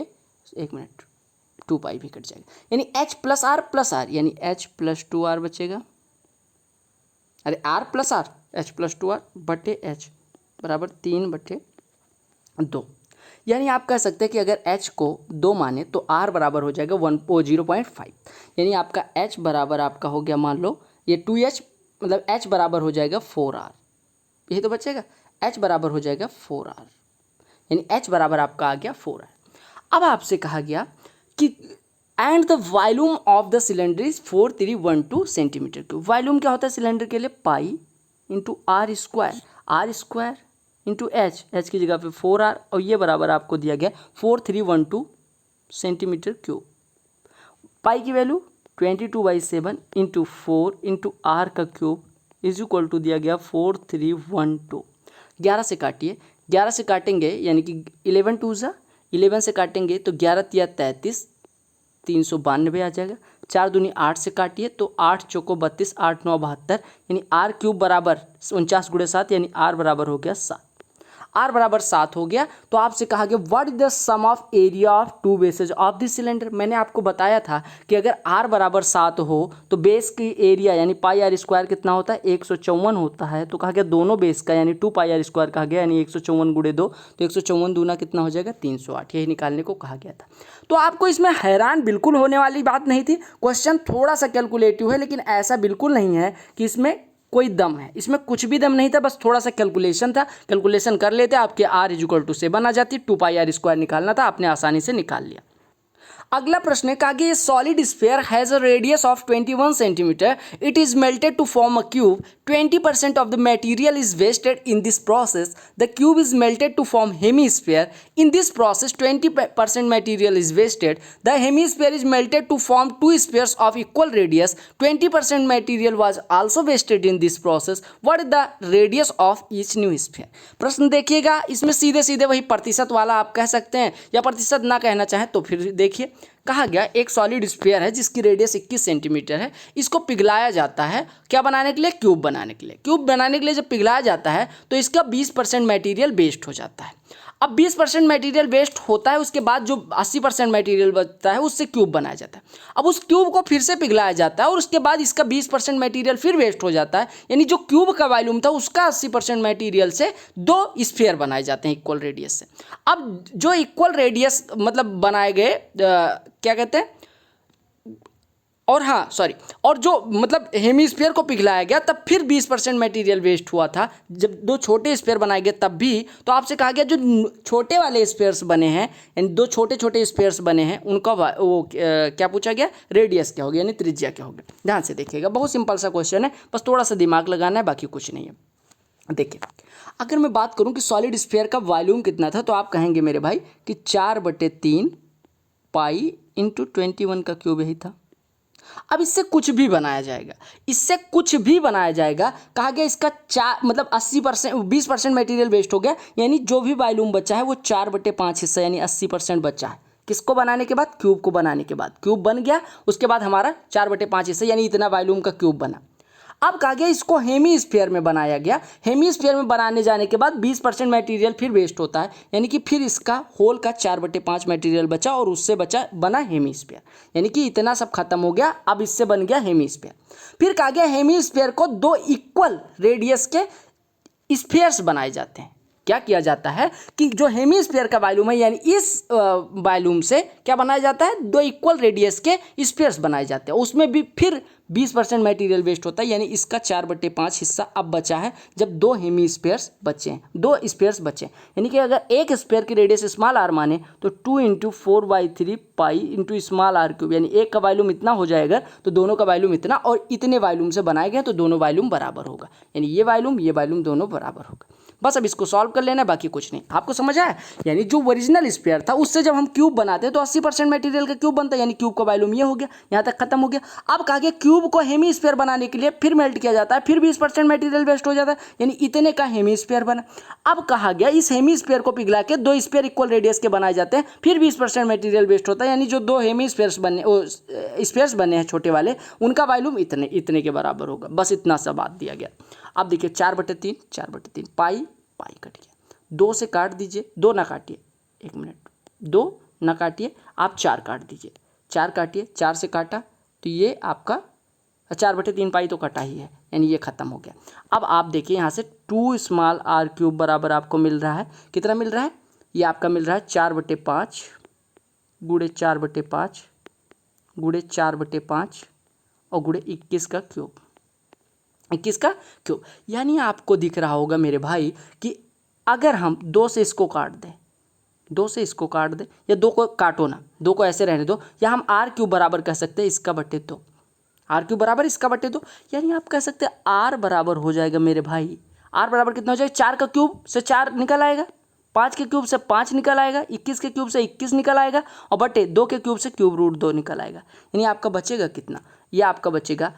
1 मिनट 2π भी कट जाएगा, यानी H प्लस R यानी H प्लस 2R बचेगा, अरे R plus R H plus 2R बटे H बराबर 3/2, यानी आप कह सकते हैं कि अगर H को 2 माने तो R बराबर हो जाएगा 0.5, यानी आपका H बराबर आपका हो गया, मान लो ये 2H मतलब H बराबर हो जाएगा 4R, यही तो बचेगा, H बराबर हो जाएगा 4R, यानी H बराबर आपका आ गया 4R। अब आपसे कहा गया कि and the volume of the cylinder is 4312 centimetre cube. Volume क्या होता है सिलेंडर के लिए, pi into R square into H की जगह पे 4R, और ये बराबर आपको दिया गया 4312 सेंटीमीटर क्यूब। पाई की वैल्यू 22/7 इंटू 4 इंटू R का क्यूब इज इक्वल टू दिया गया 4312। 11 से काटिए, 11 से काटेंगे यानी कि 11 2 11 से काटेंगे तो 11 तिया 33, 392 आ जाएगा। 4 दूनी 8 से काटिए तो 8 चौको 32, 8 9 72, यानी R क्यूब बराबर 49 गुणे 7, यानी R बराबर हो गया 7। R बराबर 7 हो गया, तो आपसे कहा गया what is the sum of area of 2 bases of this cylinder. मैंने आपको बताया था कि अगर R बराबर 7 हो तो बेस की एरिया यानी πr स्क्वायर कितना होता है 154 होता है, तो कहा गया दोनों बेस का यानी 2πr स्क्वायर कहा गया, यानी 154 गुणे 2, तो 154 दूना कितना हो जाएगा 308, यही निकालने को कहा गया था। तो आपको इसमें हैरान बिल्कुल होने वाली बात नहीं थी, क्वेश्चन थोड़ा सा कैलकुलेटिव है, लेकिन ऐसा बिल्कुल नहीं है कि इसमें कोई दम है, इसमें कुछ भी दम नहीं था, बस थोड़ा सा कैलकुलेशन था, कैलकुलेशन कर लेते आपके R = 7 आ जाती, 2πr स्क्वायर निकालना था, आपने आसानी से निकाल लिया। अगला प्रश्न है, कहा कि solid sphere has a radius of 21 centimetre, it is melted to form a cube, 20% of the material is wasted in this process, the cube is melted to form hemisphere, in this process 20% material is wasted, the hemisphere is melted to form 2 spheres of equal radius, 20% material was also wasted in this process, what is the radius of each new sphere. प्रश्न देखिएगा, इसमें सीधे सीधे वही प्रतिशत वाला आप कह सकते हैं, या प्रतिशत ना कहना चाहें तो फिर देखिए, कहा गया एक सॉलिड स्फीयर है जिसकी रेडियस 21 सेंटीमीटर है, इसको पिघलाया जाता है क्या बनाने के लिए, क्यूब बनाने के लिए। क्यूब बनाने के लिए जब पिघलाया जाता है तो इसका 20% मटेरियल वेस्ट हो जाता है। अब 20% मटेरियल वेस्ट होता है, उसके बाद जो 80% मटेरियल बचता है उससे क्यूब बनाया जाता है। अब उस क्यूब को फिर से पिघलाया जाता है और उसके बाद इसका 20% मटेरियल फिर वेस्ट हो जाता है, यानी जो क्यूब का वॉल्यूम था उसका 80% मटेरियल से 2 स्फीयर बनाए जाते हैं इक्वल रेडियस से। अब जो इक्वल रेडियस मतलब बनाए गए क्या कहते हैं, और हाँ सॉरी, और जो मतलब हेमीस्फीयर को पिघलाया गया तब फिर 20% मटेरियल वेस्ट हुआ था। जब दो छोटे स्फीयर बनाए गए तब भी, तो आपसे कहा गया जो छोटे वाले स्फीयर्स बने हैं, यानी दो छोटे छोटे स्फीयर्स बने हैं, उनका वो क्या पूछा गया, रेडियस क्या हो गया, यानी त्रिज्या क्या हो गया। ध्यान से देखिएगा, बहुत सिंपल सा क्वेश्चन है, बस थोड़ा सा दिमाग लगाना है, बाकी कुछ नहीं है। देखिए, अगर मैं बात करूं कि सॉलिड स्फीयर का वॉल्यूम कितना था, तो आप कहेंगे मेरे भाई कि 4/3 पाई इंटू 21 का क्यूब यही था। अब इससे कुछ भी बनाया जाएगा, इससे कुछ भी बनाया जाएगा। कहा गया इसका 4 मतलब 80% 20% मटेरियल वेस्ट हो गया, यानी जो भी वॉल्यूम बचा है वो 4/5 हिस्सा, यानी 80% बचा है। किसको बनाने के बाद, क्यूब को बनाने के बाद। क्यूब बन गया, उसके बाद हमारा 4/5 हिस्सा, यानी इतना वॉल्यूम का क्यूब बना। अब कहा गया इसको हेमीस्फीयर में बनाया गया। हेमीस्फीयर में बनाने जाने के बाद 20% मटेरियल फिर वेस्ट होता है, यानी कि फिर इसका होल का 4/5 मटेरियल बचा और उससे बचा बना हेमीस्फीयर, यानी कि इतना सब खत्म हो गया। अब इससे बन गया हेमीस्फीयर। फिर कहा गया हेमीस्फीयर को दो इक्वल रेडियस के स्फीयर्स बनाए जाते हैं। क्या किया जाता है कि जो हेमीस्फीयर का वॉल्यूम है, यानी इस वॉल्यूम से क्या बनाया जाता है, दो इक्वल रेडियस के स्फीयर्स बनाए जाते हैं। उसमें भी फिर 20% मटेरियल वेस्ट होता है, यानी इसका 4/5 हिस्सा अब बचा है, जब दो हेमीस्फीयर्स बचे हैं, दो स्फीयर्स बचे हैं। यानी कि अगर एक स्फीयर की रेडियस स्मॉल आर माने तो 2 × 4/3 pi into small r cube, यानी एक का वॉल्यूम इतना हो जाएगा तो दोनों का वॉल्यूम इतना, और इतने वॉल्यूम से बनाए गए तो दोनों वॉल्यूम बराबर होगा, यानी ये वॉल्यूम दोनों बराबर होगा। बस अब इसको सॉल्व कर लेना है, बाकी कुछ नहीं। आपको समझ आया, यानी जो ओरिजिनल स्फीयर था उससे जब हम क्यूब बनाते हैं तो 80% मटेरियल का क्यूब बनता है, यानी क्यूब का वॉल्यूम ये हो गया, यहाँ तक खत्म हो गया। अब कहा गया क्यूब को हेमीस्फीयर बनाने के लिए फिर मेल्ट किया जाता है, फिर 20% मटेरियल वेस्ट हो जाता है, यानी इतने का हेमीस्फीयर बना। अब कहा गया इस हेमीस्फीयर को पिघला के दो स्फीयर इक्वल रेडियस के बनाए जाते हैं, फिर 20% मटेरियल वेस्ट होता है, यानी जो दो हेमीस्फीयर्स बने हैं छोटे वाले, उनका वॉल्यूम इतने के बराबर होगा। बस इतना सा बात दिया गया। अब देखिए 4/3 पाई कट गया, 2 से काट दीजिए, 2 ना काटिए, 1 मिनट, 2 ना काटिए, आप 4 काट दीजिए, 4 काटिए, 4 से काटा तो ये आपका 4/3 पाई तो कटा ही है, यानी ये खत्म हो गया। अब आप देखिए यहाँ से 2 स्मॉल आर क्यूब बराबर आपको मिल रहा है, कितना मिल रहा है, ये आपका मिल रहा है 4/5 गुणे 4/5 गुणे 4/5 और गुणे 21 का क्यूब, 21 का क्यूब। यानी आपको दिख रहा होगा मेरे भाई कि अगर हम 2 से इसको काट दें, 2 से इसको काट दें, या 2 को काटो ना, 2 को ऐसे रहने दो, या हम आर क्यूब बराबर कह सकते हैं इसका बटे 2, आर क्यूब बराबर इसका बटे 2, यानी आप कह सकते हैं आर बराबर हो जाएगा मेरे भाई, आर बराबर कितना हो जाएगा, 4 का क्यूब से 4 निकल आएगा, 5 के क्यूब से 5 निकल आएगा, 21 के क्यूब से 21 निकल आएगा, और बटे 2 के क्यूब से क्यूब रूट 2 निकल आएगा। यानी आपका बचेगा कितना, ये आपका बचेगा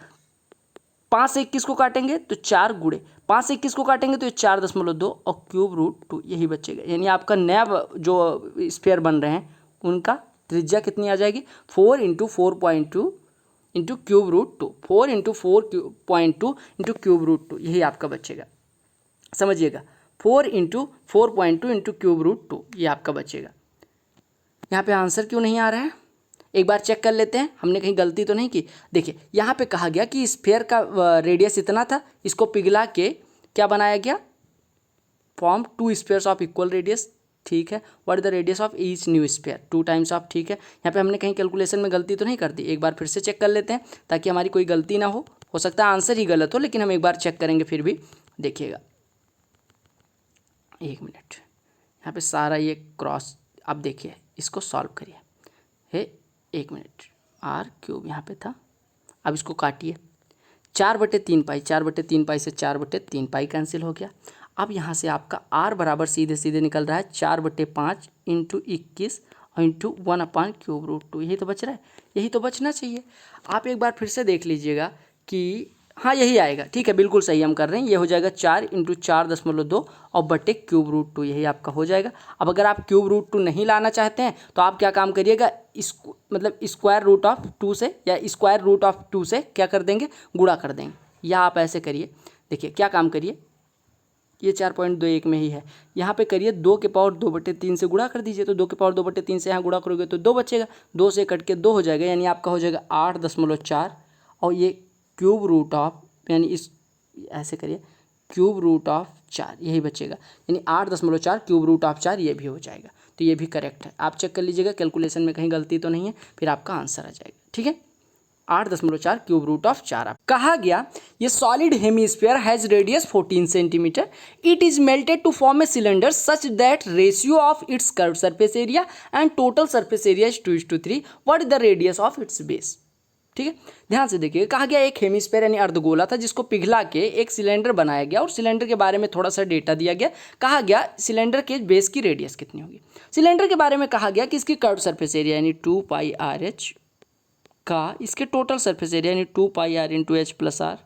5 से 21 को काटेंगे तो 4 गुणे 5 से 21 को काटेंगे तो 4.2 और क्यूब रूट 2, यही बचेगा। यानी आपका नया जो स्फीयर बन रहे हैं उनका त्रिज्या कितनी आ जाएगी, 4 × 4.2 into cube root 2, 4 × 4.2 into cube root 2, यही आपका बचेगा। समझिएगा, 4 × 4.2 इंटू क्यूब रूट 2, ये आपका बचेगा। यहाँ पे आंसर क्यों नहीं आ रहा है, एक बार चेक कर लेते हैं, हमने कहीं गलती तो नहीं की। देखिए यहाँ पे कहा गया कि स्फीयर का रेडियस इतना था, इसको पिघला के क्या बनाया गया, form 2 spheres of equal radius, ठीक है। What is the radius of each new sphere, 2 times of, ठीक है। यहाँ पे हमने कहीं कैलकुलेशन में गलती तो नहीं कर दी, एक बार फिर से चेक कर लेते हैं ताकि हमारी कोई गलती ना हो सकता है आंसर ही गलत हो, लेकिन हम एक बार चेक करेंगे फिर भी। देखिएगा 1 मिनट, यहाँ पे सारा ये क्रॉस, अब देखिए इसको सॉल्व करिए, है 1 मिनट, आर क्यूब यहाँ पे था, अब इसको काटिए, 4/3 पाई, 4/3 पाई से 4/3 पाई कैंसिल हो गया। अब यहाँ से आपका आर बराबर सीधे सीधे निकल रहा है 4/5 इंटू 21 और इंटू 1 क्यूब रूट 2, यही तो बच रहा है, यही तो बचना चाहिए। आप एक बार फिर से देख लीजिएगा कि हाँ यही आएगा, ठीक है, बिल्कुल सही हम कर रहे हैं, ये हो जाएगा 4 × 4.2 और बटे क्यूब रूट 2, यही आपका हो जाएगा। अब अगर आप क्यूब रूट 2 नहीं लाना चाहते हैं तो आप क्या काम करिएगा, इसको मतलब स्क्वायर रूट ऑफ 2 से या स्क्वायर रूट ऑफ 2 से क्या कर देंगे, गुणा कर देंगे, या आप ऐसे करिए, देखिए क्या काम करिए, ये 4.21 में ही है, यहाँ पे करिए 2 के पावर 2/3 से गुणा कर दीजिए, तो 2 के पावर 2/3 से यहाँ गुणा करोगे तो 2 बचेगा, 2 से कट के 2 हो जाएगा, यानी आपका हो जाएगा 8.4 और ये क्यूब रूट ऑफ, यानी इस ऐसे करिए क्यूब रूट ऑफ 4, यही बचेगा, यानी 8.4 क्यूब रूट ऑफ 4, ये भी हो जाएगा, तो ये भी करेक्ट है। आप चेक कर लीजिएगा कैलकुलेशन में कहीं गलती तो नहीं है, फिर आपका आंसर आ जाएगा, ठीक है। 8.4 क्यूब रूट ऑफ 4। कहा गया ये solid hemisphere has radius 14 centimetre, it is melted to form a cylinder such that ratio of its curve surface area and total surface area is 2:3। What is the radius of its base. ठीक है, ध्यान से देखिए। कहा गया एक hemisphere यानी अर्धगोला था जिसको पिघला के एक सिलेंडर बनाया गया और सिलेंडर के बारे में थोड़ा सा डेटा दिया गया। कहा गया सिलेंडर के बेस की रेडियस कितनी होगी। सिलेंडर के बारे में कहा गया कि इसकी कर्व सरफेस एरिया यानी 2πr(h) का इसके टोटल सरफेस एरिया यानी 2πr × h + r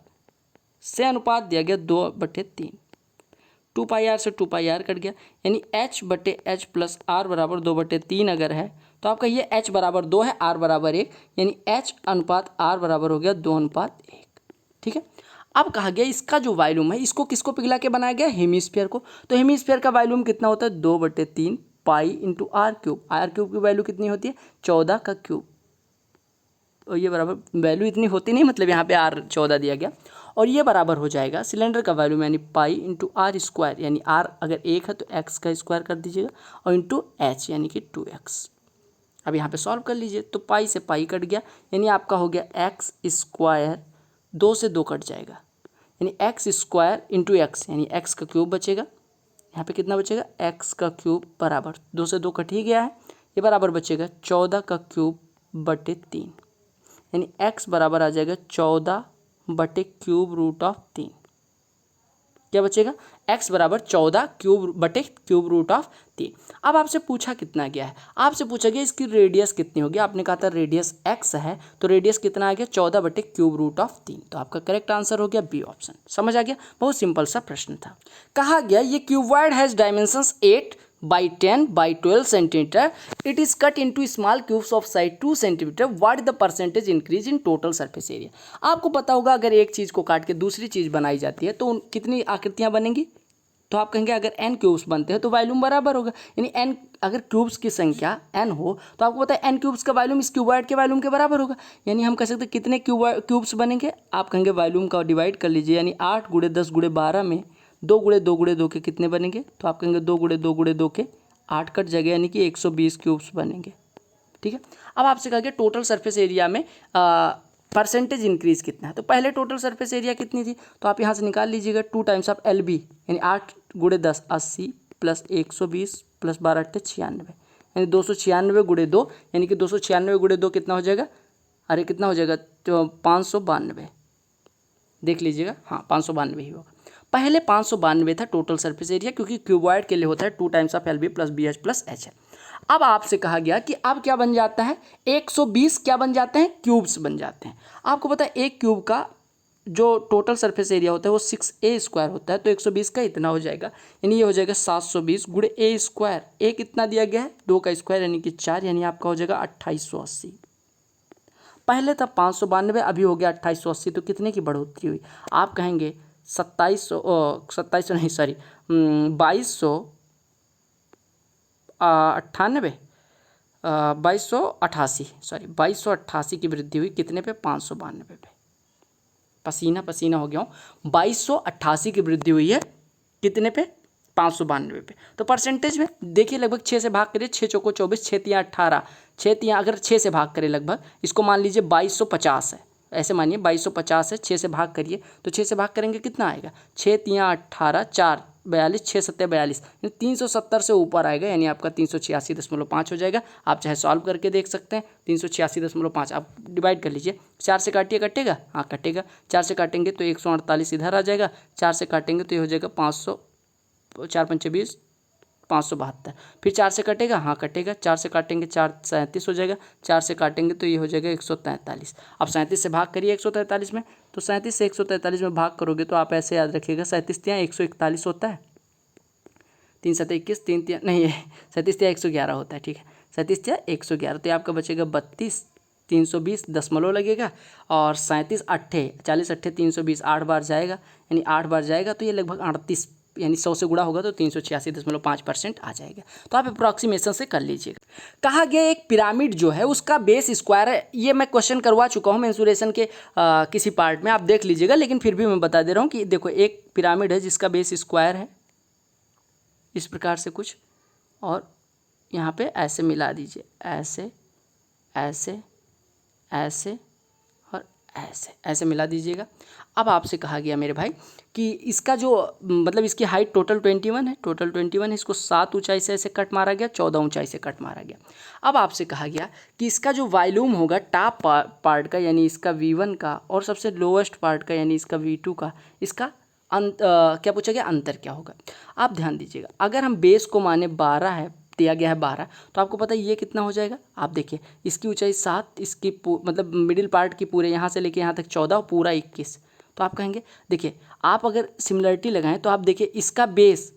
से अनुपात दिया गया 2/3। 2πr से 2πr कट गया यानी h/h + r बराबर 2/3 अगर है तो आपका ये h बराबर 2 है, r बराबर 1, यानी h अनुपात r बराबर हो गया 2:1। ठीक है, अब कहा गया इसका जो वॉल्यूम है इसको किसको पिघला के बनाया गया, हेमिस्फीयर को। तो हेमिस्फीयर का वॉल्यूम कितना होता है 2/3 पाई × r³। r³ की वैल्यू कितनी होती है 14 का क्यूब। और ये बराबर वैल्यू इतनी होती नहीं, मतलब यहाँ पे r14 दिया गया और ये बराबर हो जाएगा सिलेंडर का वॉल्यूम यानी पाई × r², यानी r अगर 1 है तो x का स्क्वायर कर दीजिएगा और इंटू h यानी कि 2x। अब यहाँ पे सॉल्व कर लीजिए तो पाई से पाई कट गया यानी आपका हो गया x², 2 से 2 कट जाएगा यानी x² × x यानी x का क्यूब बचेगा। यहाँ पे कितना बचेगा x का क्यूब बराबर 2 से 2 कट ही गया है, ये बराबर बचेगा 14 का क्यूब बटे 3 यानी x बराबर आ जाएगा 14/³ रूट ऑफ 3। क्या बचेगा x बराबर 14 क्यूब रूट ऑफ 3। अब आपसे पूछा कितना गया है, आपसे पूछा गया इसकी रेडियस कितनी होगी। आपने कहा था रेडियस x है तो रेडियस कितना आ गया 14/³ रूट ऑफ 3। तो आपका करेक्ट आंसर हो गया बी ऑप्शन। समझ आ गया, बहुत सिंपल सा प्रश्न था। कहा गया ये cuboid has dimensions 8/10/12 centimetre, it is cut into small cubes of size 2 centimetre, what is the percentage increase in total surface area. आपको पता होगा अगर एक चीज़ को काट के दूसरी चीज़ बनाई जाती है तो कितनी आकृतियाँ बनेंगी, तो आप कहेंगे अगर n क्यूब्स बनते हैं तो वॉल्यूम बराबर होगा, यानी n अगर क्यूब्स की संख्या n हो तो आपको पता है n क्यूब्स का वॉल्यूम इस क्यूबॉइड के वॉल्यूम के बराबर होगा। यानी हम कह सकते हैं कितने क्यूब्स बनेंगे, आप कहेंगे वॉल्यूम का डिवाइड कर लीजिए यानी 8 × 10 × 12 में 2 × 2 × 2 के कितने बनेंगे, तो आप कहेंगे 2 × 2 × 2 के 8 कट जाएगा यानी कि 120 क्यूब्स बनेंगे। ठीक है, अब आपसे कहा गया टोटल सरफेस एरिया में परसेंटेज इंक्रीज कितना है। तो पहले टोटल सरफेस एरिया कितनी थी तो आप यहाँ से निकाल लीजिएगा 2 टाइम्स ऑफ LB यानी 8 × 10 80 + 120 + 12 × 96 यानी 296 × 2 यानी कि 296 × 2 कितना हो जाएगा, अरे कितना हो जाएगा तो 592। देख लीजिएगा, हाँ 592 ही होगा। पहले 592 था टोटल सरफेस एरिया क्योंकि क्यूबॉइड के लिए होता है 2 times of LB + BH + H। अब आपसे कहा गया कि अब क्या बन जाता है 120 क्या बन जाते हैं क्यूब्स बन जाते हैं। आपको पता है एक क्यूब का जो टोटल सरफेस एरिया होता है वो 6a² होता है, तो 120 का इतना हो जाएगा यानी ये हो जाएगा 720 × a²। a कितना दिया गया है 2 का स्क्वायर यानी कि 4, यानी आपका हो जाएगा 2880। पहले था 592 अभी हो गया 2880, तो कितने की बढ़ोतरी हुई। आप कहेंगे 2288 की वृद्धि हुई कितने पे 592 पे। पसीना पसीना हो गया हूँ, 2288 की वृद्धि हुई है कितने पे 592 पे। तो परसेंटेज में देखिए लगभग 6 से भाग करिए, 6 चौको 24, 6 तियाँ 18, 6 तियाँ अगर 6 से भाग करें लगभग इसको मान लीजिए 2250 है, ऐसे मानिए 2250 है, 6 से भाग करिए तो 6 से भाग करेंगे कितना आएगा 6 तियाँ 18, 4 42, 6 सत्ते 42 यानी 370 से ऊपर आएगा यानी आपका 386.5 हो जाएगा। आप चाहे सॉल्व करके देख सकते हैं 386.5 आप डिवाइड कर लीजिए, 4 से काटिए कटेगा, हाँ कटेगा, 4 से काटेंगे तो 148 इधर आ जाएगा, 4 से काटेंगे तो ये हो जाएगा 500, 4 पंचे 20, 572, फिर 4 से कटेगा, हाँ कटेगा, 4 से काटेंगे 4 37 हो जाएगा, 4 से काटेंगे तो ये हो जाएगा 143। अब 37 से भाग करिए 143 में, तो 37 से 143 में भाग करोगे तो आप ऐसे याद रखिएगा 37 तियाँ 141 होता है, 3 सत्ते 21, 3 तियाँ नहीं 37 तियाँ 111 होता है। ठीक है, 37 तियाँ 111 तो आपका बचेगा 32, 320 दशमलव लगेगा और 37 अट्ठे 40 अट्ठे 320 8 बार जाएगा यानी 8 बार जाएगा तो ये लगभग 38 यानी 100 से गुणा होगा तो 386.5% आ जाएगा। तो आप अप्रॉक्सीमेशन से कर लीजिएगा। कहा गया एक पिरामिड जो है उसका बेस स्क्वायर है, ये मैं क्वेश्चन करवा चुका हूँ मेंसुरेशन के किसी पार्ट में, आप देख लीजिएगा, लेकिन फिर भी मैं बता दे रहा हूँ कि देखो एक पिरामिड है जिसका बेस स्क्वायर है इस प्रकार से कुछ, और यहाँ पे ऐसे मिला दीजिए, ऐसे ऐसे ऐसे और ऐसे ऐसे मिला दीजिएगा। अब आपसे कहा गया मेरे भाई कि इसका जो मतलब इसकी हाइट टोटल 21 है, टोटल 21 है, इसको 7 ऊंचाई से ऐसे कट मारा गया, 14 ऊंचाई से कट मारा गया। अब आपसे कहा गया कि इसका जो वॉल्यूम होगा टॉप पार्ट का यानी इसका V1 का और सबसे लोवेस्ट पार्ट का यानी इसका V2 का, इसका क्या पूछा गया, अंतर क्या होगा। आप ध्यान दीजिएगा, अगर हम बेस को माने 12 है, दिया गया है 12, तो आपको पता है ये कितना हो जाएगा। आप देखिए इसकी ऊंचाई 7, इसकी मतलब मिडिल पार्ट की पूरे यहाँ से लेके यहाँ तक 14 और पूरा 21। तो आप कहेंगे देखिए, आप अगर सिमिलरिटी लगाएं तो आप देखिए इसका बेस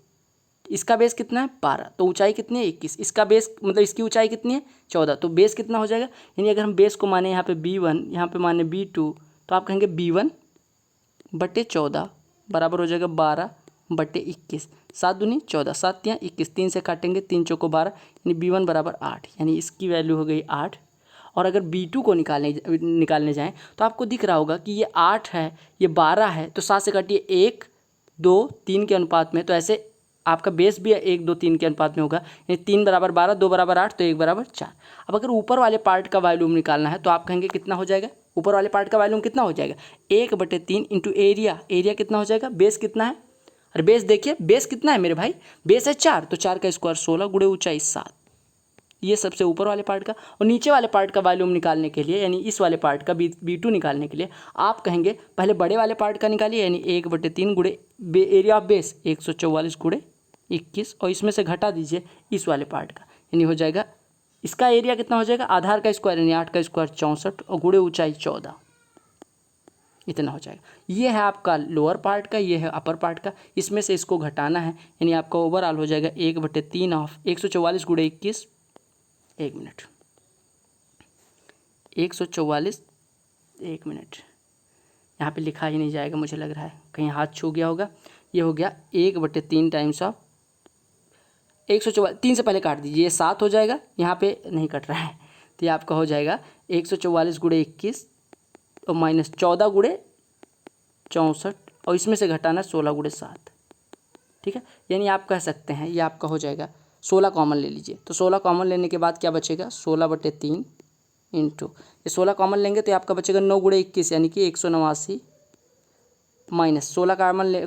कितना है 12, तो ऊंचाई कितनी है 21। इसका बेस मतलब इसकी ऊंचाई कितनी है 14, तो बेस कितना हो जाएगा। यानी अगर हम बेस को माने यहाँ पे B1, यहाँ पे माने B2, तो आप कहेंगे B1/14 बराबर हो जाएगा 12/21। 7 दूनी 14, 7 या 21, 3 से काटेंगे, 3 चौको 12, यानी B1 बराबर 8, यानी इसकी वैल्यू हो गई 8। और अगर B2 को निकालने जाएं तो आपको दिख रहा होगा कि ये 8 है, ये 12 है, तो 7 से काटिए 1 2 3 के अनुपात में, तो ऐसे आपका बेस भी 1 2 3 के अनुपात में होगा, यानी 3 बराबर 12, 2 बराबर 8, तो 1 बराबर 4। अब अगर ऊपर वाले पार्ट का वॉल्यूम निकालना है तो आप कहेंगे कितना हो जाएगा, ऊपर वाले पार्ट का वॉल्यूम कितना हो जाएगा 1/3 इंटू एरिया। एरिया कितना हो जाएगा, बेस कितना है, अरे बेस देखिए, बेस कितना है मेरे भाई, बेस है 4, तो 4 का स्क्वायर 16 गुणे ऊंचाई 7। ये सबसे ऊपर वाले पार्ट का। और नीचे वाले पार्ट का वॉल्यूम निकालने के लिए यानी इस वाले पार्ट का B2 निकालने के लिए आप कहेंगे पहले बड़े वाले पार्ट का निकालिए, यानी 1/3 गुणे एरिया ऑफ बेस 144 गुणे 21, और इसमें से घटा दीजिए इस वाले पार्ट का, यानी हो जाएगा इसका एरिया कितना हो जाएगा, आधार का स्क्वायर यानी 8 का स्क्वायर 64 और गुणे ऊंचाई 14, इतना हो जाएगा। ये है आपका लोअर पार्ट का, ये है अपर पार्ट का, इसमें से इसको घटाना है, यानी आपका ओवरऑल हो जाएगा 1/3 ऑफ 144 गुणे 21, 1 मिनट 144, 1 मिनट यहाँ पे लिखा ही नहीं जाएगा, मुझे लग रहा है कहीं हाथ छू गया होगा। ये हो गया 1/3 टाइम्स ऑफ 144, 3 से पहले काट दीजिए, ये 7 हो जाएगा, यहाँ पे नहीं कट रहा है, तो ये आपका हो जाएगा 144 गुणे 21 और माइनस 14 गुणे 64, और इसमें से घटाना 16 गुणे 7, ठीक है। यानी आप कह सकते हैं ये आपका हो जाएगा 16 कॉमन ले लीजिए, तो 16 कॉमन लेने के बाद क्या बचेगा 16/3 इंटू ये 16 कॉमन लेंगे तो आपका बचेगा 9 गुणे 21 यानी कि 189 माइनस 16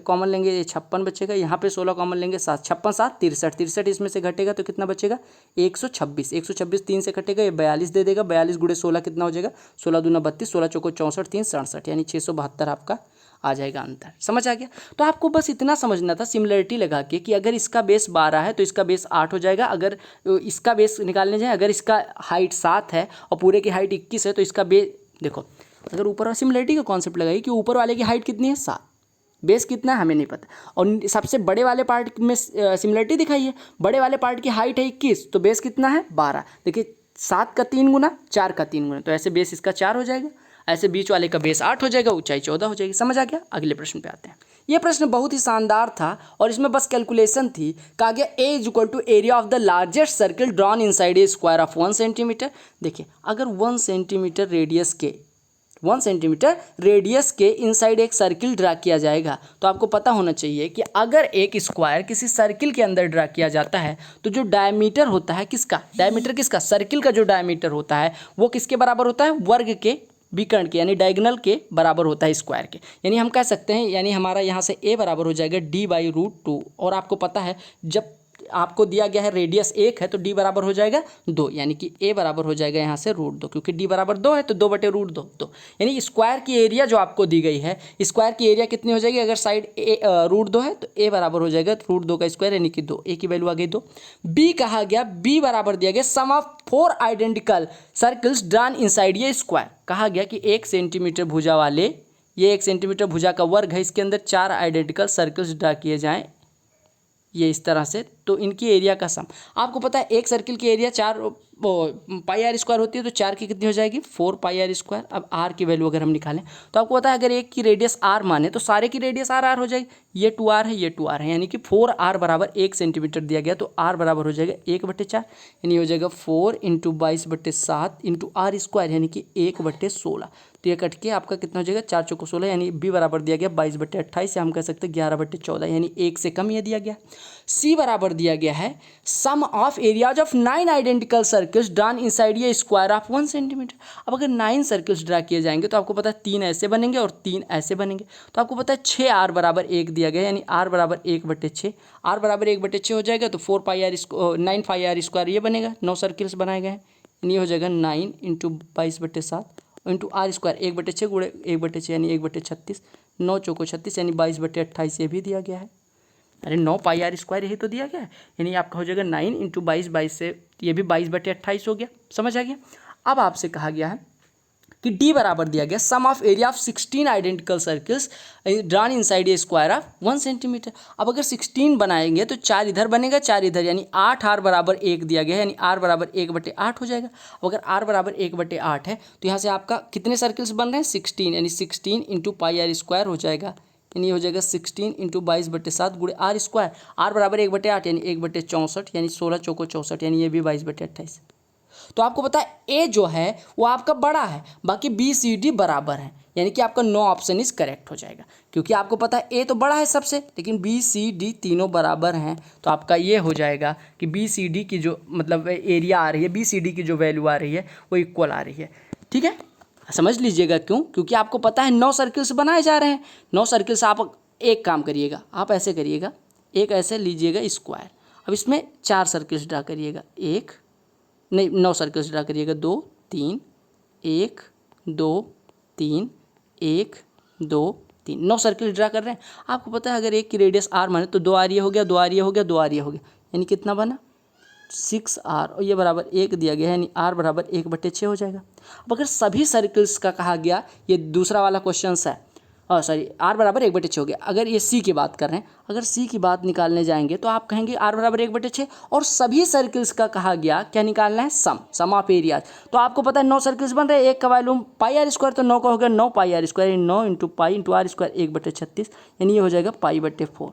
कॉमन लेंगे ये 56 बचेगा, यहाँ पे 16 कॉमन लेंगे 7, 56 7 63, इसमें से घटेगा तो कितना बचेगा 126, 126 3 से घटेगा ये 42 दे देगा, 42 गुणे 16 कितना हो जाएगा 16 दूना 32, 16 चौको 64, 3 67, यानी 672 आपका आ जाएगा अंतर। समझ आ गया। तो आपको बस इतना समझना था सिमिलरिटी लगा के कि अगर इसका बेस 12 है तो इसका बेस 8 हो जाएगा, अगर इसका बेस निकालने जाए, अगर इसका हाइट 7 है और पूरे की हाइट 21 है तो इसका बेस देखो, अगर ऊपर सिमिलरिटी का कॉन्सेप्ट लगाइए कि ऊपर वाले की हाइट कितनी है 7, बेस कितना है हमें नहीं पता, और सबसे बड़े वाले पार्ट में सिमिलरिटी दिखाइए, बड़े वाले पार्ट की हाइट है 21 तो बेस कितना है 12, देखिए 7 का 3 गुना 4 का 3 गुना, तो ऐसे बेस इसका 4 हो जाएगा, ऐसे बीच वाले का बेस 8 हो जाएगा, ऊंचाई 14 हो जाएगी। समझ आ गया। अगले प्रश्न पे आते हैं। यह प्रश्न बहुत ही शानदार था और इसमें बस कैलकुलेशन थी। कहा गया A = area of the largest circle drawn inside a square of 1 centimetre. देखिए अगर 1 सेंटीमीटर रेडियस के इनसाइड एक सर्किल ड्रा किया जाएगा तो आपको पता होना चाहिए कि अगर एक स्क्वायर किसी सर्किल के अंदर ड्रा किया जाता है तो जो डायमीटर होता है किसका सर्किल का जो डायमीटर होता है वो किसके बराबर होता है, वर्ग के विकर्ण के यानी डायगोनल के बराबर होता है स्क्वायर के। यानी हम कह सकते हैं यानी हमारा यहाँ से a बराबर हो जाएगा d/√2, और आपको पता है जब आपको दिया गया है रेडियस 1 है तो d बराबर हो जाएगा 2, यानी कि a बराबर हो जाएगा यहाँ से √2, क्योंकि d बराबर 2 है तो 2/√2 2, यानी स्क्वायर की एरिया जो आपको दी गई है, स्क्वायर की एरिया कितनी हो जाएगी, अगर साइड √2 है तो a बराबर हो जाएगा √2 का स्क्वायर यानी कि 2, a की वैल्यू आ गई 2। b कहा गया, b बराबर दिया गया sum of 4 identical circles drawn inside ये स्क्वायर। कहा गया कि 1 सेंटीमीटर भुजा वाले, ये 1 सेंटीमीटर भुजा का वर्ग है, इसके अंदर 4 आइडेंटिकल सर्कल्स ड्रा किए जाएं ये इस तरह से, तो इनकी एरिया का सम। आपको पता है एक सर्किल की एरिया 4 πr² होती है, तो 4 की कितनी हो जाएगी 4 πr²। अब r की वैल्यू अगर हम निकालें तो आपको पता है अगर एक की रेडियस r माने तो सारे की रेडियस r हो जाएगी, ये 2r है ये 2r है, यानी कि 4r बराबर 1 सेंटीमीटर दिया गया तो r बराबर हो जाएगा 1/4, यानी हो जाएगा 4 × 22/7 × r² यानी कि 1/16। तो ये कट के आपका कितना हो जाएगा 4 चौको 16, यानी b बराबर दिया गया 22/28, या हम कह सकते हैं 11/14, यानी 1 से कम ये दिया गया। सी बराबर दिया गया है sum of areas of 9 identical circles drawn inside a square of 1 centimetre. अब अगर 9 सर्कल्स ड्रा किए जाएंगे तो आपको पता है 3 ऐसे बनेंगे और 3 ऐसे बनेंगे। तो आपको पता है 6r बराबर 1 दिया गया है, यानी r बराबर 1/6। r बराबर 1/6 हो जाएगा तो 9 पाई आर स्क्वायर ये बनेगा। 9 सर्कल्स बनाए गए हैं, यानी ये हो जाएगा 9 × 22/7 इंटू आर स्क्वायर 1/6 गुणे 1/6 यानी 1/36। 9 चौको 36 यानी 22/28 ये भी दिया गया है। अरे 9 पाई आर स्क्वायर यही तो दिया गया है, यानी आपका हो जाएगा 9 × 22 से ये भी 22/28 हो गया। समझ आ गया। अब आपसे कहा गया है कि डी बराबर दिया गया sum of area of 16 identical circles drawn inside a square of 1 centimetre. अब अगर 16 बनाएंगे तो 4 इधर बनेगा 4 इधर, यानी 8r बराबर 1 दिया गया है, यानी r बराबर 1/8 हो जाएगा। अब अगर r बराबर 1/8 है तो यहाँ से आपका कितने सर्कल्स बन रहे हैं 16, यानी 16 × पाई आर स्क्वायर हो जाएगा, यानी हो जाएगा 16 × 22/7 गुणे आर स्क्वायर। r बराबर 1/8 यानी 1/64 यानी 16 चौको 64 यानी ये भी 22/28। तो आपको पता है ए जो है वो आपका बड़ा है, बाकी बी सी डी बराबर है, यानी कि आपका नो ऑप्शन इज करेक्ट हो जाएगा, क्योंकि आपको पता है ए तो बड़ा है सबसे, लेकिन बी सी डी तीनों बराबर हैं। तो आपका ये हो जाएगा कि बी सी डी की जो मतलब एरिया आ रही है, बी सी डी की जो वैल्यू आ रही है वो इक्वल आ रही है। ठीक है, समझ लीजिएगा क्यों, क्योंकि आपको पता है 9 सर्कल्स बनाए जा रहे हैं। 9 सर्कल्स आप एक काम करिएगा, आप ऐसे करिएगा, एक ऐसे लीजिएगा स्क्वायर। अब इसमें 4 सर्कल्स ड्रा करिएगा, 9 सर्कल्स ड्रा करिएगा, 2 3 1 2 3 1 2 3 9 सर्कल ड्रा कर रहे हैं। आपको पता है अगर एक की रेडियस r माने तो 2r ये हो गया, 2r ये हो गया, 2r ये हो गया, यानी कितना बना 6r, और ये बराबर 1 दिया गया है, यानी r बराबर 1/6 हो जाएगा। अब अगर सभी सर्कल्स का कहा गया, ये दूसरा वाला क्वेश्चन है, सॉरी r बराबर 1/6 हो गया। अगर ये c की बात कर रहे हैं, अगर c की बात निकालने जाएंगे तो आप कहेंगे r बराबर 1/6 और सभी सर्कल्स का कहा गया क्या निकालना है सम ऑफ एरियाज। तो आपको पता है 9 सर्कल्स बन रहे हैं, एक का वॉल्यूम पाई आर स्क्वायर, तो 9 का हो गया 9 pi r square, 9 × pi × r square 1/36, यानी ये हो जाएगा π/4।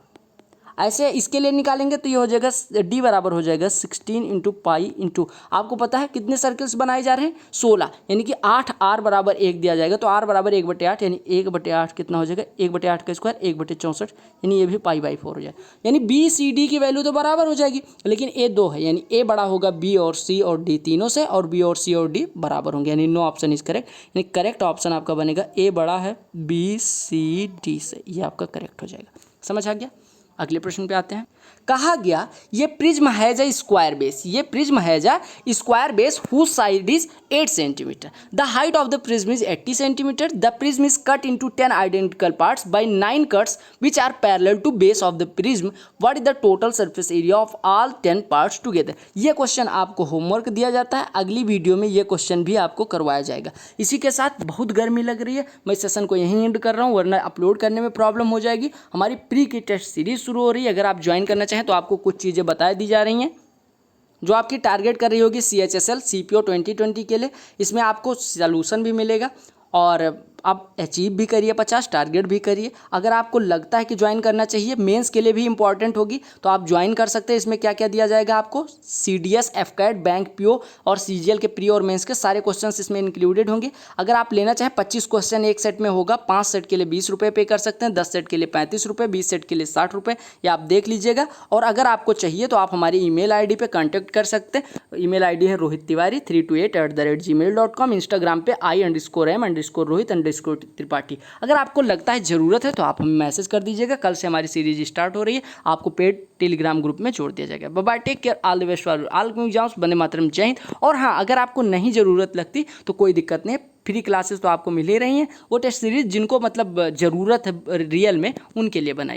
ऐसे इसके लिए निकालेंगे तो ये हो जाएगा डी बराबर हो जाएगा 16 × पाई इंटू, आपको पता है कितने सर्कल्स बनाए जा रहे हैं 16, यानी कि 8r बराबर 1 दिया जाएगा, तो r बराबर 1/8, यानी 1/8 कितना हो जाएगा 1/8 का स्क्वायर 1/64, यानी ये भी π/4 हो जाएगा। यानी बी सी डी की वैल्यू तो बराबर हो जाएगी, लेकिन ए 2 है, यानी ए बड़ा होगा बी और सी और डी तीनों से, और बी और सी और डी बराबर होंगे, यानी नो ऑप्शन इज करेक्ट। यानी करेक्ट ऑप्शन आपका बनेगा ए बड़ा है बी सी डी से, ये आपका करेक्ट हो जाएगा। समझ आ गया। अगले प्रश्न पे आते हैं। कहा गया ये prism has a square base, ये prism has a square base whose side is 8 centimetre, the height of the prism is 80 centimetre, the prism is cut into 10 identical parts by 9 cuts which are parallel to base of the prism, what is the total surface area of all 10 parts together. ये question आपको homework दिया जाता है, अगली video में ये question भी आपको करवाया जाएगा। इसी के साथ बहुत गर्मी लग रही है, मैं सेशन को यहीं एंड कर रहा हूँ, वरना अपलोड करने में प्रॉब्लम हो जाएगी। हमारी प्री की टेस्ट सीरीज शुरू हो रही है, अगर आप ज्वाइन करना चाहें तो आपको कुछ चीज़ें बता दी जा रही हैं जो आपकी टारगेट कर रही होगी CHSL CPO 2020 के लिए। इसमें आपको सलूशन भी मिलेगा और आप अचीव भी करिए, 50 टारगेट भी करिए। अगर आपको लगता है कि ज्वाइन करना चाहिए, मेंस के लिए भी इंपॉर्टेंट होगी, तो आप ज्वाइन कर सकते हैं। इसमें क्या क्या दिया जाएगा आपको, CDS, FCAT, बैंक PO और CGL के प्री और मेंस के सारे क्वेश्चंस इसमें इंक्लूडेड होंगे। अगर आप लेना चाहें 25 क्वेश्चन एक सेट में होगा, 5 सेट के लिए 20 रुपये पे कर सकते हैं, 10 सेट के लिए 35 रुपये, 20 सेट के लिए 60 रुपये, ये आप देख लीजिएगा। और अगर आपको चाहिए तो आप हमारी email ID पे कॉन्टैक्ट कर सकते हैं। email ID है rohittiwari328@gmail.com, इंस्टाग्राम पे I_m_rohit_त्रिपाठी। अगर आपको लगता है ज़रूरत है तो आप हमें मैसेज कर दीजिएगा। कल से हमारी सीरीज स्टार्ट हो रही है, आपको पेड टेलीग्राम ग्रुप में जोड़ दिया जाएगा। Bye bye, take care, all the best for all exams, वंदे मातरम, जय हिंद। और हाँ, अगर आपको नहीं ज़रूरत लगती तो कोई दिक्कत नहीं, फ्री क्लासेस तो आपको मिल ही रही हैं। वो टेस्ट सीरीज जिनको मतलब ज़रूरत है रियल में, उनके लिए बनाई गई।